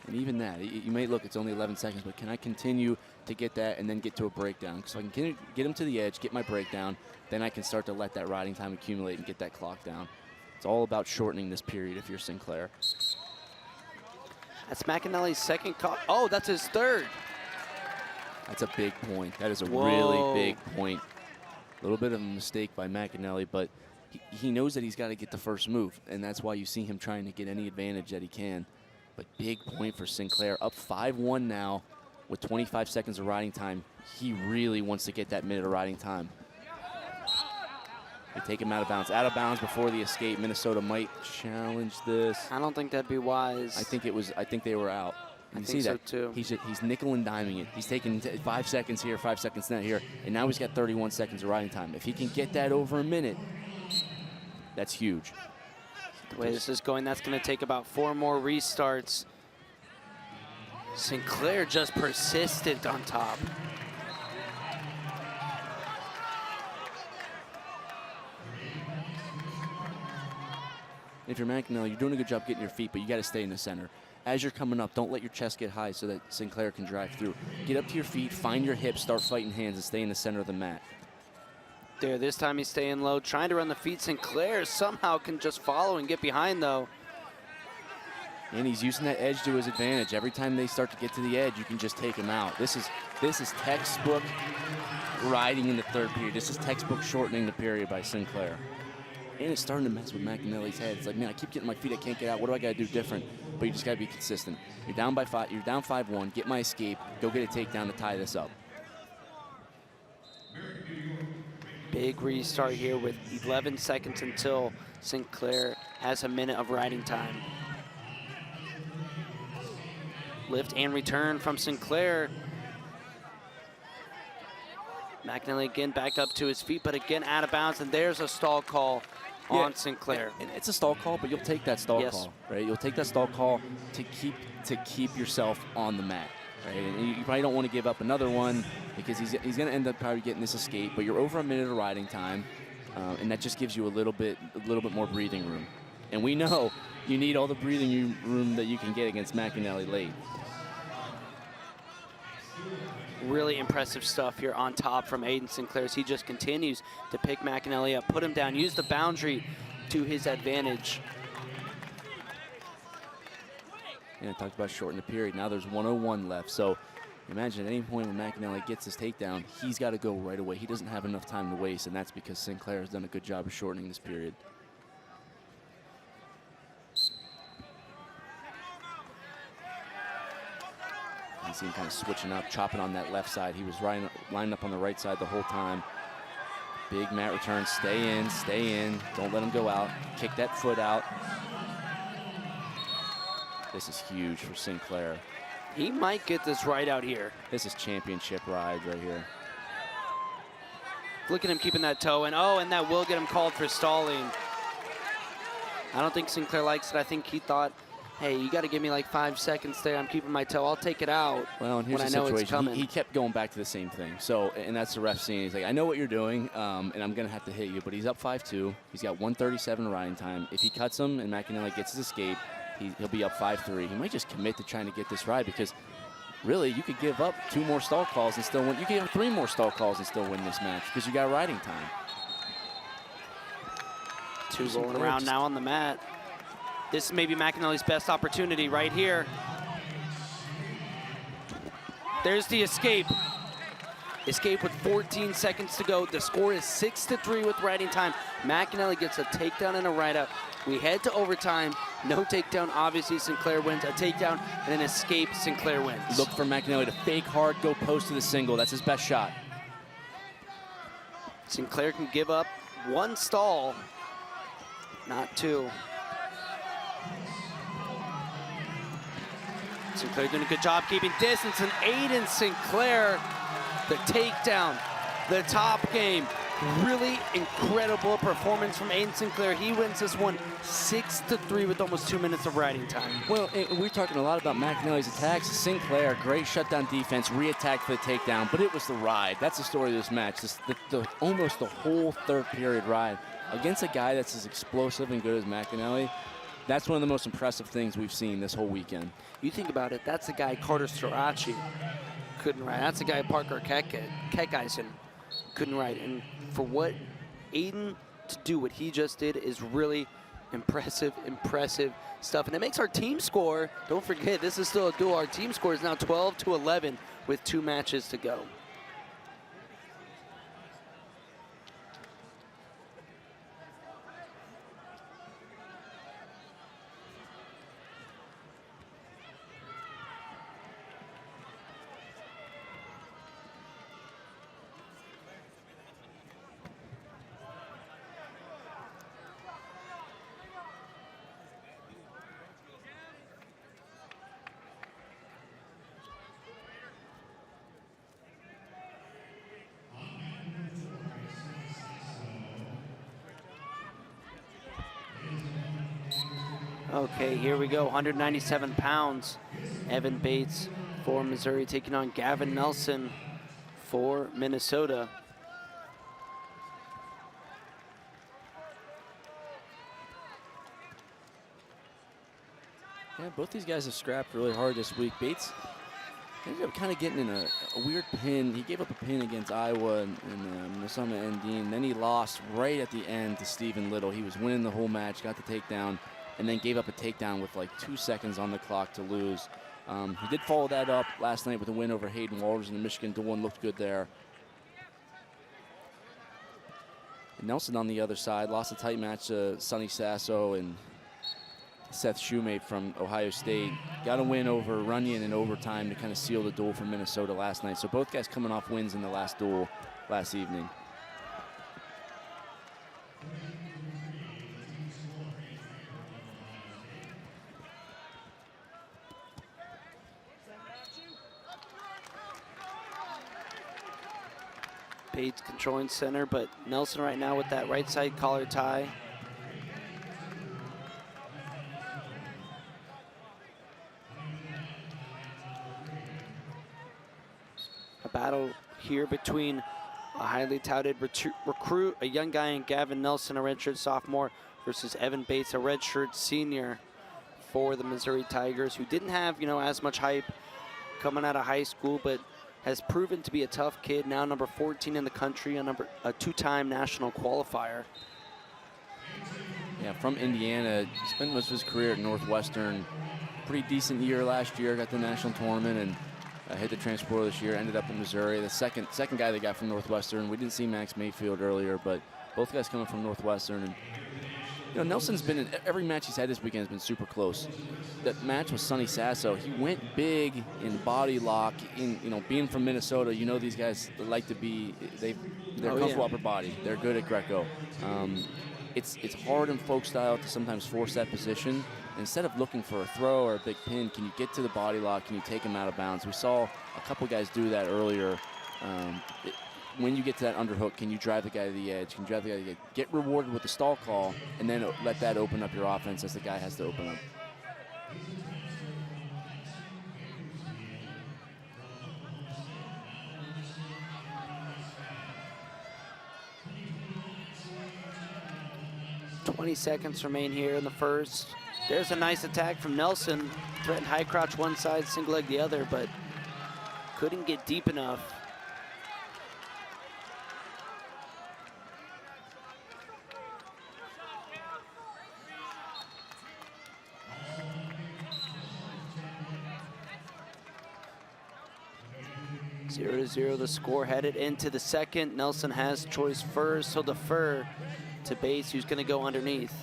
And even that, you may look, it's only 11 seconds, but can I continue to get that and then get to a breakdown? So I can get him to the edge, get my breakdown, then I can start to let that riding time accumulate and get that clock down. It's all about shortening this period if you're Sinclair. That's McAnally's second call. Oh, that's his third. That's a big point. That is a Whoa. really big point. A little bit of a mistake by McAnally, but he knows that he's got to get the first move, and that's why you see him trying to get any advantage that he can. But big point for Sinclair. Up 5-1 now with 25 seconds of riding time. He really wants to get that minute of riding time. They take him out of bounds. Out of bounds before the escape. Minnesota might challenge this. I don't think that'd be wise. I think they were out. I You think see so that? too. He's nickel and diming it. He's taking 5 seconds here, 5 seconds not here, and now he's got 31 seconds of riding time. If he can get that over a minute, that's huge. The way this is going, that's going to take about 4 more restarts. Sinclair just persistent on top. If you're McAnally, you're doing a good job getting your feet, but you got to stay in the center. As you're coming up, don't let your chest get high so that Sinclair can drive through. Get up to your feet, find your hips, start fighting hands, and stay in the center of the mat. There, this time he's staying low, trying to run the feet. Sinclair somehow can just follow and get behind, though. And he's using that edge to his advantage. Every time they start to get to the edge, you can just take him out. This is textbook riding in the third period. This is textbook shortening the period by Sinclair. And it's starting to mess with McAnally's head. It's like, man, I keep getting my feet, I can't get out. What do I got to do different? But you just got to be consistent. You're down by 5. You're down 5-1. Get my escape. Go get a takedown to tie this up. Big restart here with 11 seconds until Sinclair has a minute of riding time. Lift and return from Sinclair. McAnally again back up to his feet, but again out of bounds, and there's a stall call on Sinclair. And it's a stall call, but you'll take that stall Yes. call, right? You'll take that stall call to keep yourself on the mat, right? And you probably don't want to give up another one because he's going to end up probably getting this escape. But you're over a minute of riding time, and that just gives you a little bit more breathing room. And we know you need all the breathing room that you can get against McAnally late. Really impressive stuff here on top from Aiden Sinclair as he just continues to pick McAnally up, put him down, use the boundary to his advantage. Yeah, I talked about shortening the period. Now there's 1:01 left. So imagine at any point when McAnally gets his takedown, he's got to go right away. He doesn't have enough time to waste, and that's because Sinclair has done a good job of shortening this period. You see him kind of switching up, chopping on that left side. He was lining up on the right side the whole time. Big mat return, stay in, stay in. Don't let him go out. Kick that foot out. This is huge for Sinclair. He might get this right out here. This is championship ride right here. Look at him keeping that toe in. Oh, and that will get him called for stalling. I don't think Sinclair likes it. I think he thought, hey, you got to give me like 5 seconds there. I'm keeping my toe. I'll take it out. Well, and here's when the I know it's situation. coming. He kept going back to the same thing. So, and that's the ref seeing. He's like, I know what you're doing, and I'm going to have to hit you. But he's up 5-2. He's got 1:37 riding time. If he cuts him and McAnally gets his escape, he'll be up 5-3. He might just commit to trying to get this ride because really you could give up 2 more stall calls and still win. You could give 3 more stall calls and still win this match because you got riding time. 2 rolling around now on the mat. This may be McAnally's best opportunity right here. There's the escape. Escape with 14 seconds to go. The score is 6-3 with riding time. McAnally gets a takedown and a ride-out. We head to overtime. No takedown, obviously Sinclair wins. A takedown and an escape, Sinclair wins. Look for McAnally to fake hard, go post to the single. That's his best shot. Sinclair can give up 1 stall, not 2. Sinclair doing a good job keeping distance, and Aiden Sinclair, the takedown, the top game. Really incredible performance from Aiden Sinclair. He wins this one 6-3 with almost 2 minutes of riding time. Well, we're talking a lot about McAnally's attacks. Sinclair, great shutdown defense, re-attacked for the takedown, but it was the ride. That's the story of this match. Almost the whole third period ride against a guy that's as explosive and good as McAnally. That's one of the most impressive things we've seen this whole weekend. You think about it, that's the guy Carter Sorachi couldn't ride. That's the guy Parker Keckeisen couldn't ride. And for what Aiden to do what he just did is really impressive stuff. And it makes our team score, don't forget, this is still a duel. Our team score is now 12-11 with 2 matches to go. Okay, here we go, 197 pounds. Evan Bates for Missouri taking on Gavin Nelson for Minnesota. Yeah, both these guys have scrapped really hard this week. Bates ended up kind of getting in a weird pin. He gave up a pin against Iowa and Minnesota and Dean. Then he lost right at the end to Stephen Little. He was winning the whole match, got the takedown, and then gave up a takedown with like 2 seconds on the clock to lose. He did follow that up last night with a win over Hayden Walters in the Michigan duel and looked good there. And Nelson on the other side lost a tight match to Sonny Sasso and Seth Shoemate from Ohio State. Got a win over Runyon in overtime to kind of seal the duel for Minnesota last night. So both guys coming off wins in the last duel last evening. Bates controlling center, but Nelson right now with that right side collar tie. here between a highly touted recruit, a young guy in Gavin Nelson, a redshirt sophomore, versus Evan Bates, a redshirt senior for the Missouri Tigers, who didn't have, you know, as much hype coming out of high school, but has proven to be a tough kid. Now number 14 in the country, a two-time national qualifier. Yeah, from Indiana. Spent most of his career at Northwestern. Pretty decent year last year. Got the national tournament and hit the transfer this year. Ended up in Missouri. The second guy they got from Northwestern. We didn't see Max Mayfield earlier, but both guys coming from Northwestern. And you know, Nelson's been in every match he's had this weekend has been super close. That match with Sonny Sasso, he went big in body lock. In, you know, being from Minnesota, you know these guys like to be they're comfortable upper body. They're good at Greco. It's hard in folk style to sometimes force that position. Instead of looking for a throw or a big pin, can you get to the body lock? Can you take him out of bounds? We saw a couple guys do that earlier. When you get to that underhook, can you drive the guy to the edge? Can you drive the guy to the edge? Get rewarded with the stall call, and then let that open up your offense as the guy has to open up. .20 seconds remain here in the first. There's a nice attack from Nelson. Threatened high crouch one side, single leg the other, but couldn't get deep enough. Zero to zero, the score headed into the second. Nelson has choice first. He'll defer to Bates, who's going to go underneath.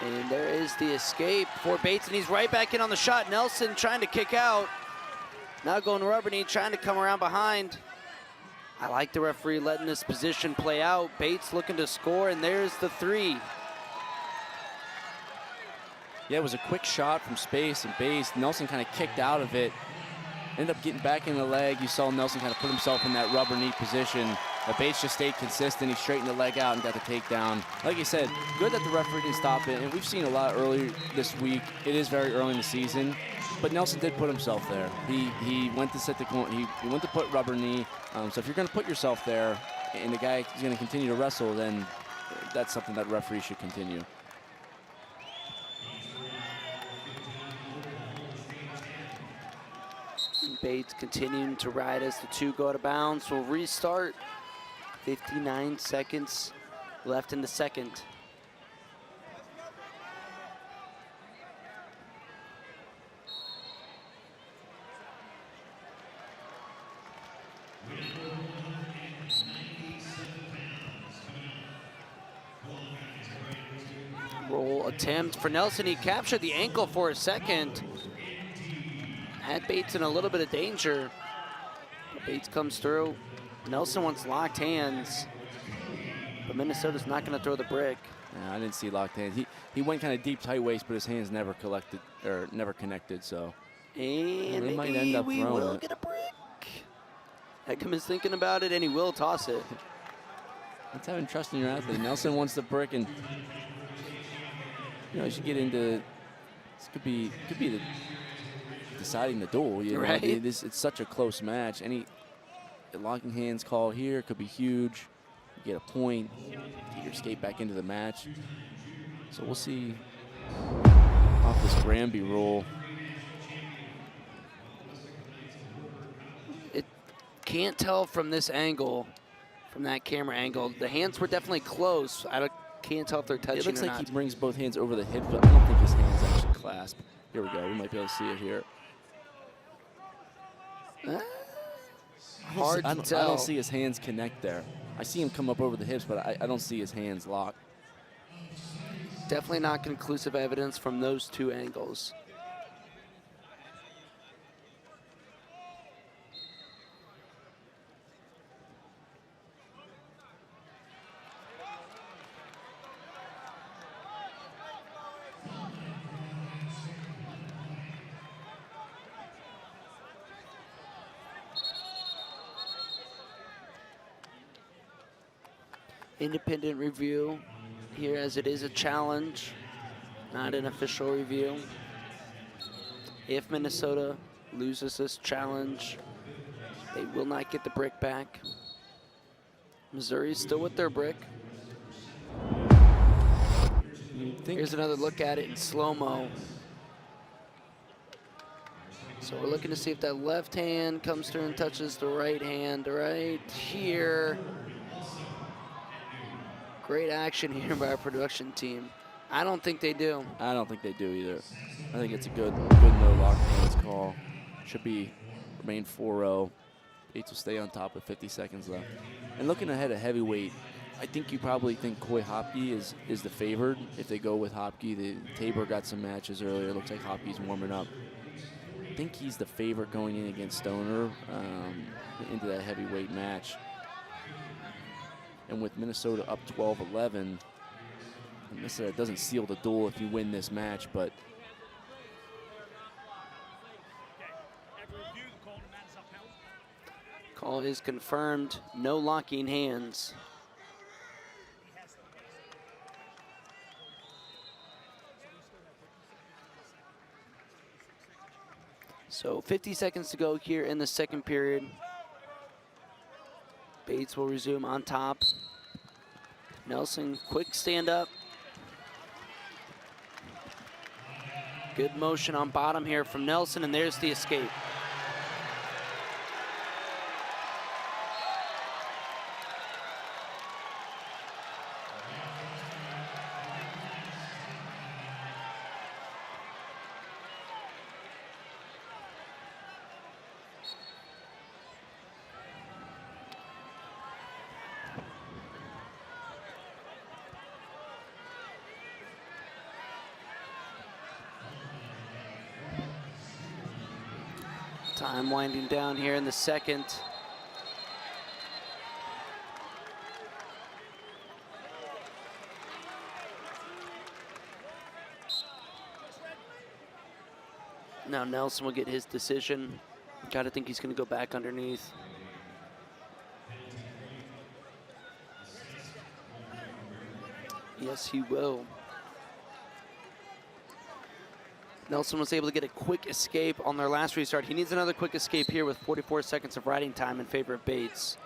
And there is the escape for Bates, and he's right back in on the shot. Nelson trying to kick out. Now going rubber knee, trying to come around behind. I like the referee letting this position play out. Bates looking to score, and there's the three. Yeah, it was a quick shot from space and base. Nelson kind of kicked out of it. Ended up getting back in the leg. You saw Nelson kind of put himself in that rubber knee position. But Bates just stayed consistent. He straightened the leg out and got the takedown. Like you said, good that the referee didn't stop it. And we've seen a lot earlier this week. It is very early in the season. But Nelson did put himself there. He went to set the corner. He went to put rubber knee. So if you're going to put yourself there and the guy is going to continue to wrestle, then that's something that referee should continue. Bates continuing to ride as the two go out of bounds. We'll restart. 59 seconds left in the second. Roll attempt for Nelson. He captured the ankle for a second. Had Bates in a little bit of danger. Bates comes through. Nelson wants locked hands, but Minnesota's not going to throw the brick. Yeah, I didn't see locked hands. He went kind of deep, tight waist, but his hands never connected. So and we might maybe end up we throwing will it. get a brick. Ekman is thinking about it, and he will toss it. That's having trust in your athlete. Nelson wants the brick, and you know, you should get into. This could be the deciding the duel. You know, Right. It's such a close match. Any locking hands call here could be huge. You get a point, get your skate back into the match. So we'll see off this Granby rule. It can't tell from this angle, from that camera angle. The hands were definitely close. Can't tell if they're touching It looks or like not. he brings both hands over the hips, but I don't think his hands actually clasp. Here we go. We might be able to see it here. Hard to tell. I don't see his hands connect there. I see him come up over the hips, but I don't see his hands lock. Definitely not conclusive evidence from those two angles. independent review here, as it is a challenge, not an official review. If Minnesota loses this challenge, they will not get the brick back. Missouri's still with their brick. Here's another look at it in slow-mo. So we're looking to see if that left hand comes through and touches the right hand right here. Great action here by our production team. I don't think they do. I don't think they do either. I think it's a good no lock hands call. Should remain 4-0. Bates will stay on top with 50 seconds left. And looking ahead at heavyweight, I think you probably think Coy Hopke is the favored if they go with Hopke. The Tabor got some matches earlier. It looks like Hopke's warming up. I think he's the favorite going in against Stoner into that heavyweight match. And with Minnesota up 12-11, it doesn't seal the duel if you win this match, but call is confirmed. No locking hands. So 50 seconds to go here in the second period. Bates will resume on top. Nelson, quick stand up. Good motion on bottom here from Nelson, and there's the escape. Time winding down here in the second. Now Nelson will get his decision. Gotta think he's gonna go back underneath. Yes, he will. Nelson was able to get a quick escape on their last restart. He needs another quick escape here with 44 seconds of riding time in favor of Bates.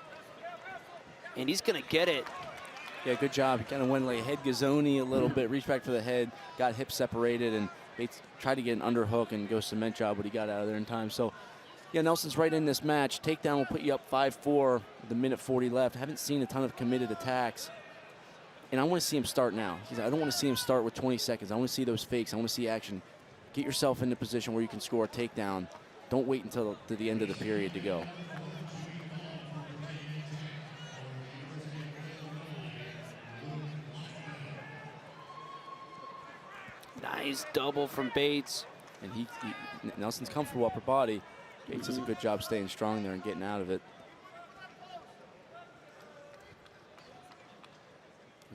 And he's gonna get it. Yeah, good job. He kind of went like head Gazzoni a little bit, reached back for the head, got hips separated, and Bates tried to get an underhook and go cement job, but he got out of there in time. So, yeah, Nelson's right in this match. Takedown will put you up 5-4 with a minute 40 left. Haven't seen a ton of committed attacks. And I want to see him start now. I don't want to see him start with 20 seconds. I want to see those fakes. I want to see action. Get yourself in the position where you can score a takedown. Don't wait until the end of the period to go. Nice double from Bates. And Nelson's comfortable upper body. Bates does a good job staying strong there and getting out of it.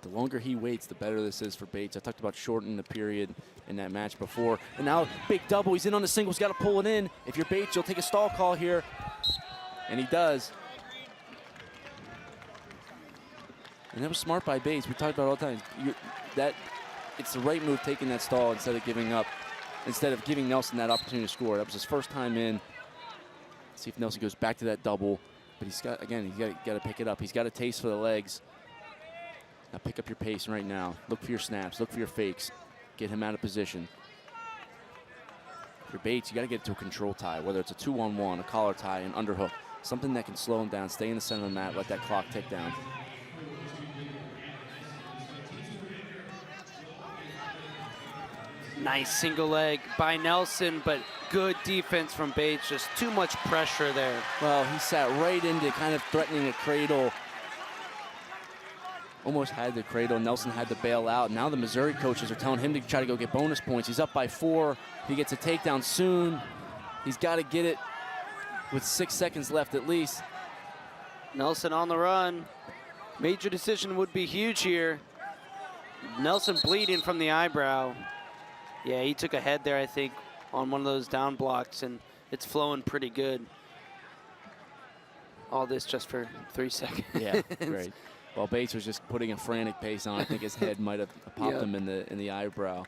The longer he waits, the better this is for Bates. I talked about shortening the period in that match before. And now, big double. He's in on the singles. Got to pull it in. If you're Bates, you'll take a stall call here. And he does. And that was smart by Bates. We talked about it all the time. It's the right move, taking that stall instead of giving up, instead of giving Nelson that opportunity to score. That was his first time in. See if Nelson goes back to that double. But he's got to pick it up. He's got a taste for the legs. Now pick up your pace right now. Look for your snaps. Look for your fakes. Get him out of position. For Bates, you got to get to a control tie, whether it's a 2-on-1, a collar tie, an underhook, something that can slow him down, stay in the center of the mat, let that clock tick down. Nice single leg by Nelson, but good defense from Bates. Just too much pressure there. Well, he sat right into kind of threatening a cradle. Almost had the cradle. Nelson had to bail out. Now the Missouri coaches are telling him to try to go get bonus points. He's up by 4. If he gets a takedown soon, he's got to get it with 6 seconds left at least. Nelson on the run. Major decision would be huge here. Nelson bleeding from the eyebrow. Yeah, he took a head there, I think, on one of those down blocks, and it's flowing pretty good. All this just for 3 seconds. Yeah, great. While Bates was just putting a frantic pace on, I think his head might have popped him in the eyebrow.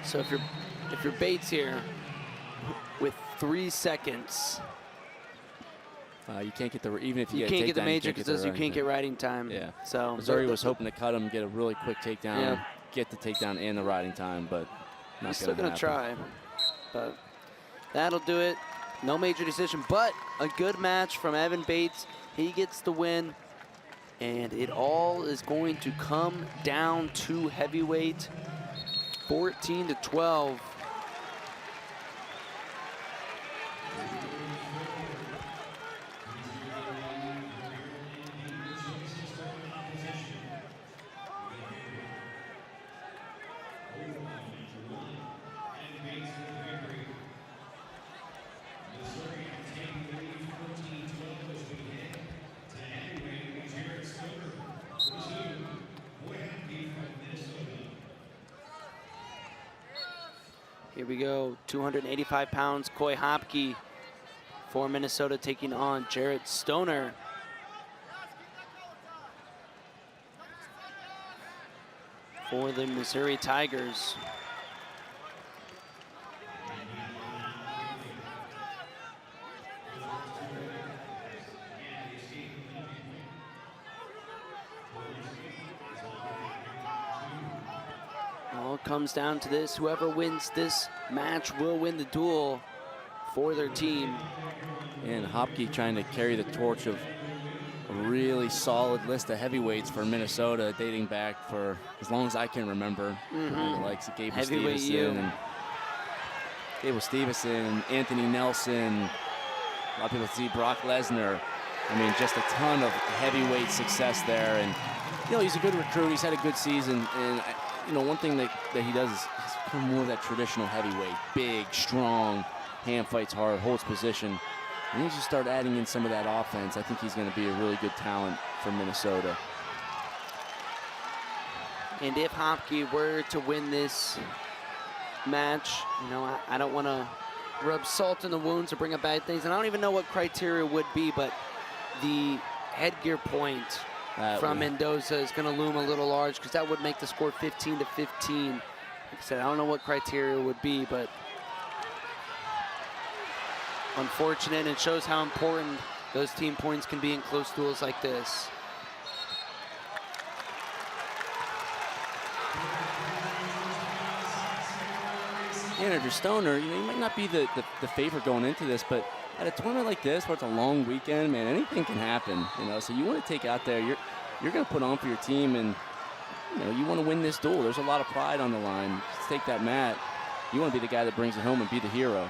So if you're Bates here with 3 seconds, you can't get the, even if you can't get the major because you can't get riding time. Yeah. So Missouri was hoping to cut him, get a really quick takedown, get the takedown and the riding time, but not still going gonna to try. But that'll do it. No major decision, but a good match from Evan Bates. He gets the win, and it all is going to come down to heavyweight. 14-12. Here we go, 285 pounds, Coy Hopke for Minnesota taking on Jarrett Stoner. For the Missouri Tigers. All comes down to this. Whoever wins this match will win the duel for their team. And Hopke trying to carry the torch of a really solid list of heavyweights for Minnesota, dating back for as long as I can remember. The likes of Gable Stevenson, Anthony Nelson. A lot of people see Brock Lesnar. I mean, just a ton of heavyweight success there. And, you know, he's a good recruit. He's had a good season. And, you know, one thing that he does is he's kind of more of that traditional heavyweight. Big, strong, hand fights hard, holds position. And once you start adding in some of that offense, I think he's going to be a really good talent for Minnesota. And if Hopke were to win this match, you know, I don't want to rub salt in the wounds or bring up bad things. And I don't even know what criteria would be, but the headgear point from Mendoza is going to loom a little large because that would make the score 15-15. Like I said, I don't know what criteria would be, but unfortunate. It shows how important those team points can be in close duels like this. Andrew Stoner, you know, he might not be the favorite going into this, but at a tournament like this where it's a long weekend, man, anything can happen, you know. So you want to take out there, you're going to put on for your team, and you know, you want to win this duel. There's a lot of pride on the line. Just take that mat. You want to be the guy that brings it home and be the hero.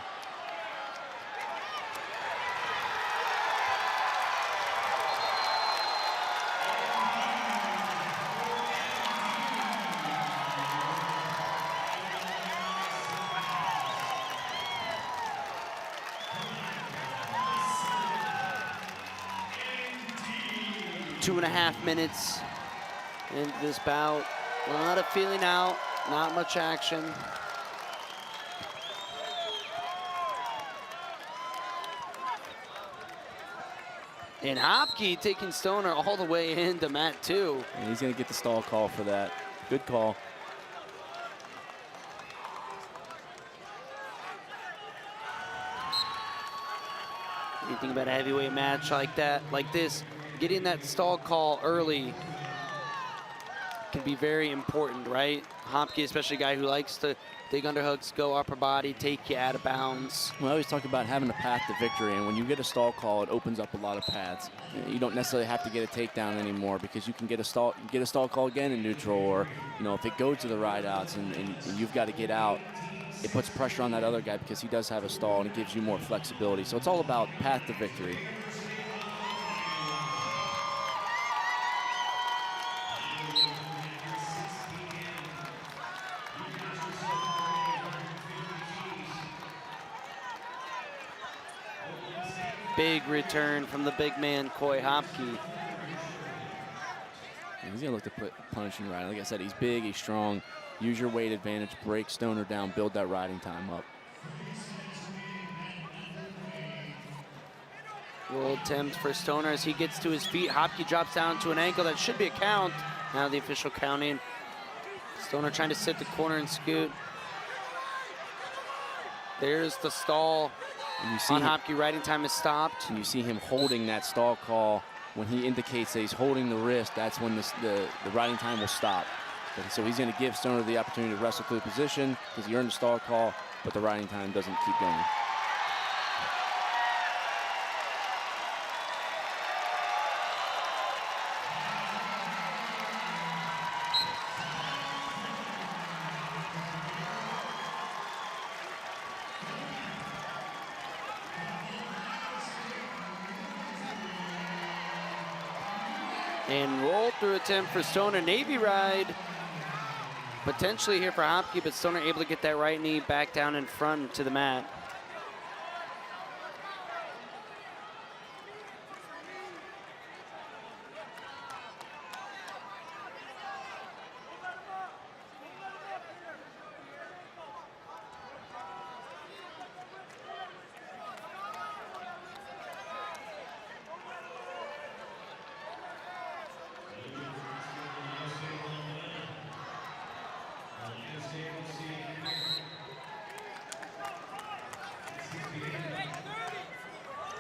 Two and a half minutes into this bout. A lot of feeling out, not much action. And Hopke taking Stoner all the way into mat 2. And he's going to get the stall call for that. Good call. You think about a heavyweight match like that, like this, getting that stall call early can be very important, right? Hopke, especially a guy who likes to dig underhooks, go upper body, take you out of bounds. We always talk about having a path to victory, and when you get a stall call, it opens up a lot of paths. You don't necessarily have to get a takedown anymore because you can get a stall call again in neutral, or you know, if it goes to the ride outs and you've got to get out, it puts pressure on that other guy because he does have a stall and it gives you more flexibility. So it's all about path to victory. Big return from the big man, Koi Hopke. He's going to look to put punishing right. Like I said, he's big, he's strong. Use your weight advantage, break Stoner down, build that riding time up. Roll attempt for Stoner as he gets to his feet. Hopke drops down to an ankle. That should be a count. Now the official counting. Stoner trying to sit the corner and scoot. There's the stall. And you see on Hopke, riding time is stopped. And you see him holding that stall call. When he indicates that he's holding the wrist, that's when the riding time will stop. So he's going to give Stoner the opportunity to wrestle through the position because he earned the stall call, but the riding time doesn't keep going. And roll through attempt for Stoner. Navy ride potentially here for Hopke, but Stoner able to get that right knee back down in front to the mat.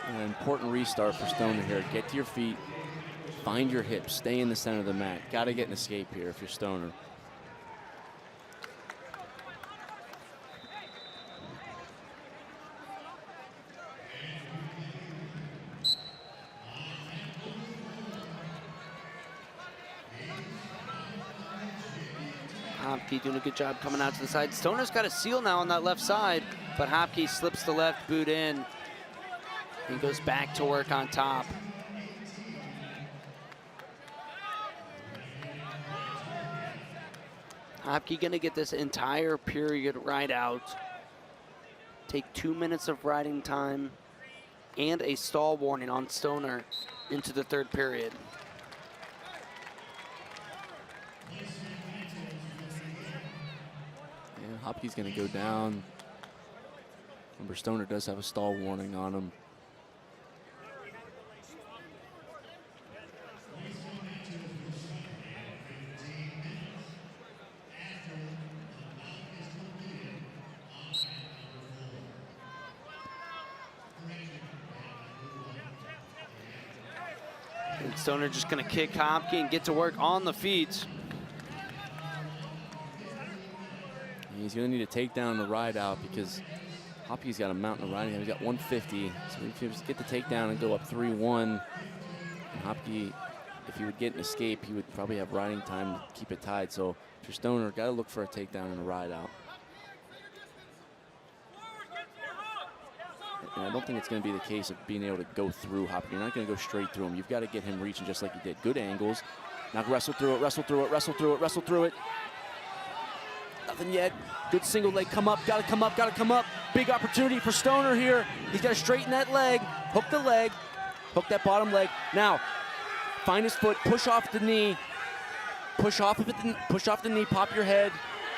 An important restart for Stoner here. Get to your feet, find your hips, stay in the center of the mat. Got to get an escape here if you're Stoner. Hopke doing a good job coming out to the side. Stoner's got a seal now on that left side, but Hopke slips the left boot in and goes back to work on top. Hopke gonna get this entire period right out. Take 2 minutes of riding time and a stall warning on Stoner into the third period. Yeah, Hopke's going to go down. Remember, Stoner does have a stall warning on him. And Stoner just gonna kick Hopke and get to work on the feet. He's going to need a takedown and a ride out because Hopke's got a mountain of riding. He's got 150. So if he just get the takedown and go up 3-1, and Hopke, if he would get an escape, he would probably have riding time to keep it tied. So if you're Stoner, got to look for a takedown and a ride out. And I don't think it's going to be the case of being able to go through Hopke. You're not going to go straight through him. You've got to get him reaching just like you did. Good angles. Now wrestle through it, wrestle through it, wrestle through it, wrestle through it. Nothing yet. Good single leg. Come up. Got to come up. Got to come up. Big opportunity for Stoner here. He's got to straighten that leg. Hook the leg. Hook that bottom leg. Now, find his foot. Push off the knee. Push off of it. Push off the knee. Pop your head.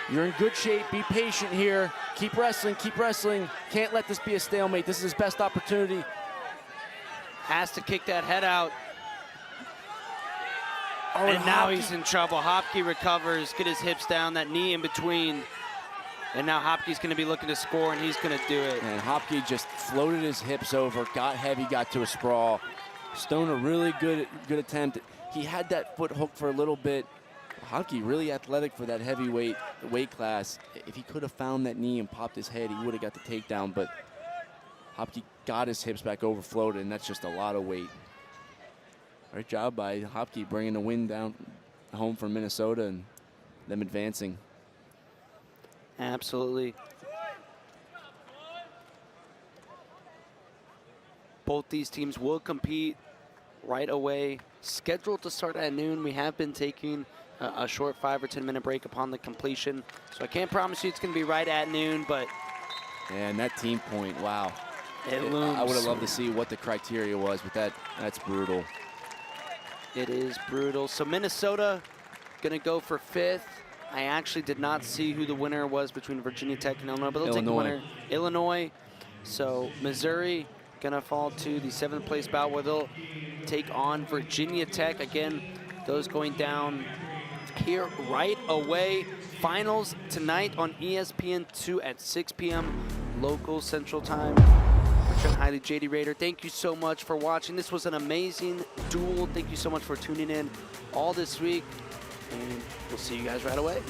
You're in good shape. Be patient here. Keep wrestling. Keep wrestling. Can't let this be a stalemate. This is his best opportunity. Has to kick that head out. Oh, and now he's in trouble. Hopke recovers, get his hips down, that knee in between. And now Hopke's gonna be looking to score, and he's gonna do it. And Hopke just floated his hips over, got heavy, got to a sprawl. Stoner really good attempt. He had that foot hooked for a little bit. Hopke really athletic for that heavyweight weight class. If he could have found that knee and popped his head, he would have got the takedown, but Hopke got his hips back over, floated, and that's just a lot of weight. Great job by Hopke bringing the win down home from Minnesota and them advancing. Absolutely. Both these teams will compete right away. Scheduled to start at noon. We have been taking a short 5 or 10 minute break upon the completion. So I can't promise you it's going to be right at noon, but. And that team point, wow. It looms. I would have loved to see what the criteria was, but that's brutal. It is brutal. So Minnesota gonna go for 5th. I actually did not see who the winner was between Virginia Tech and Illinois, but they'll take the winner, Illinois. So Missouri gonna fall to the 7th place bout where they'll take on Virginia Tech. Again, those going down here right away. Finals tonight on ESPN2 at 6 p.m. local Central Time. Trent Hiley, JD Raider, thank you so much for watching. This was an amazing duel. Thank you so much for tuning in all this week, and we'll see you guys right away.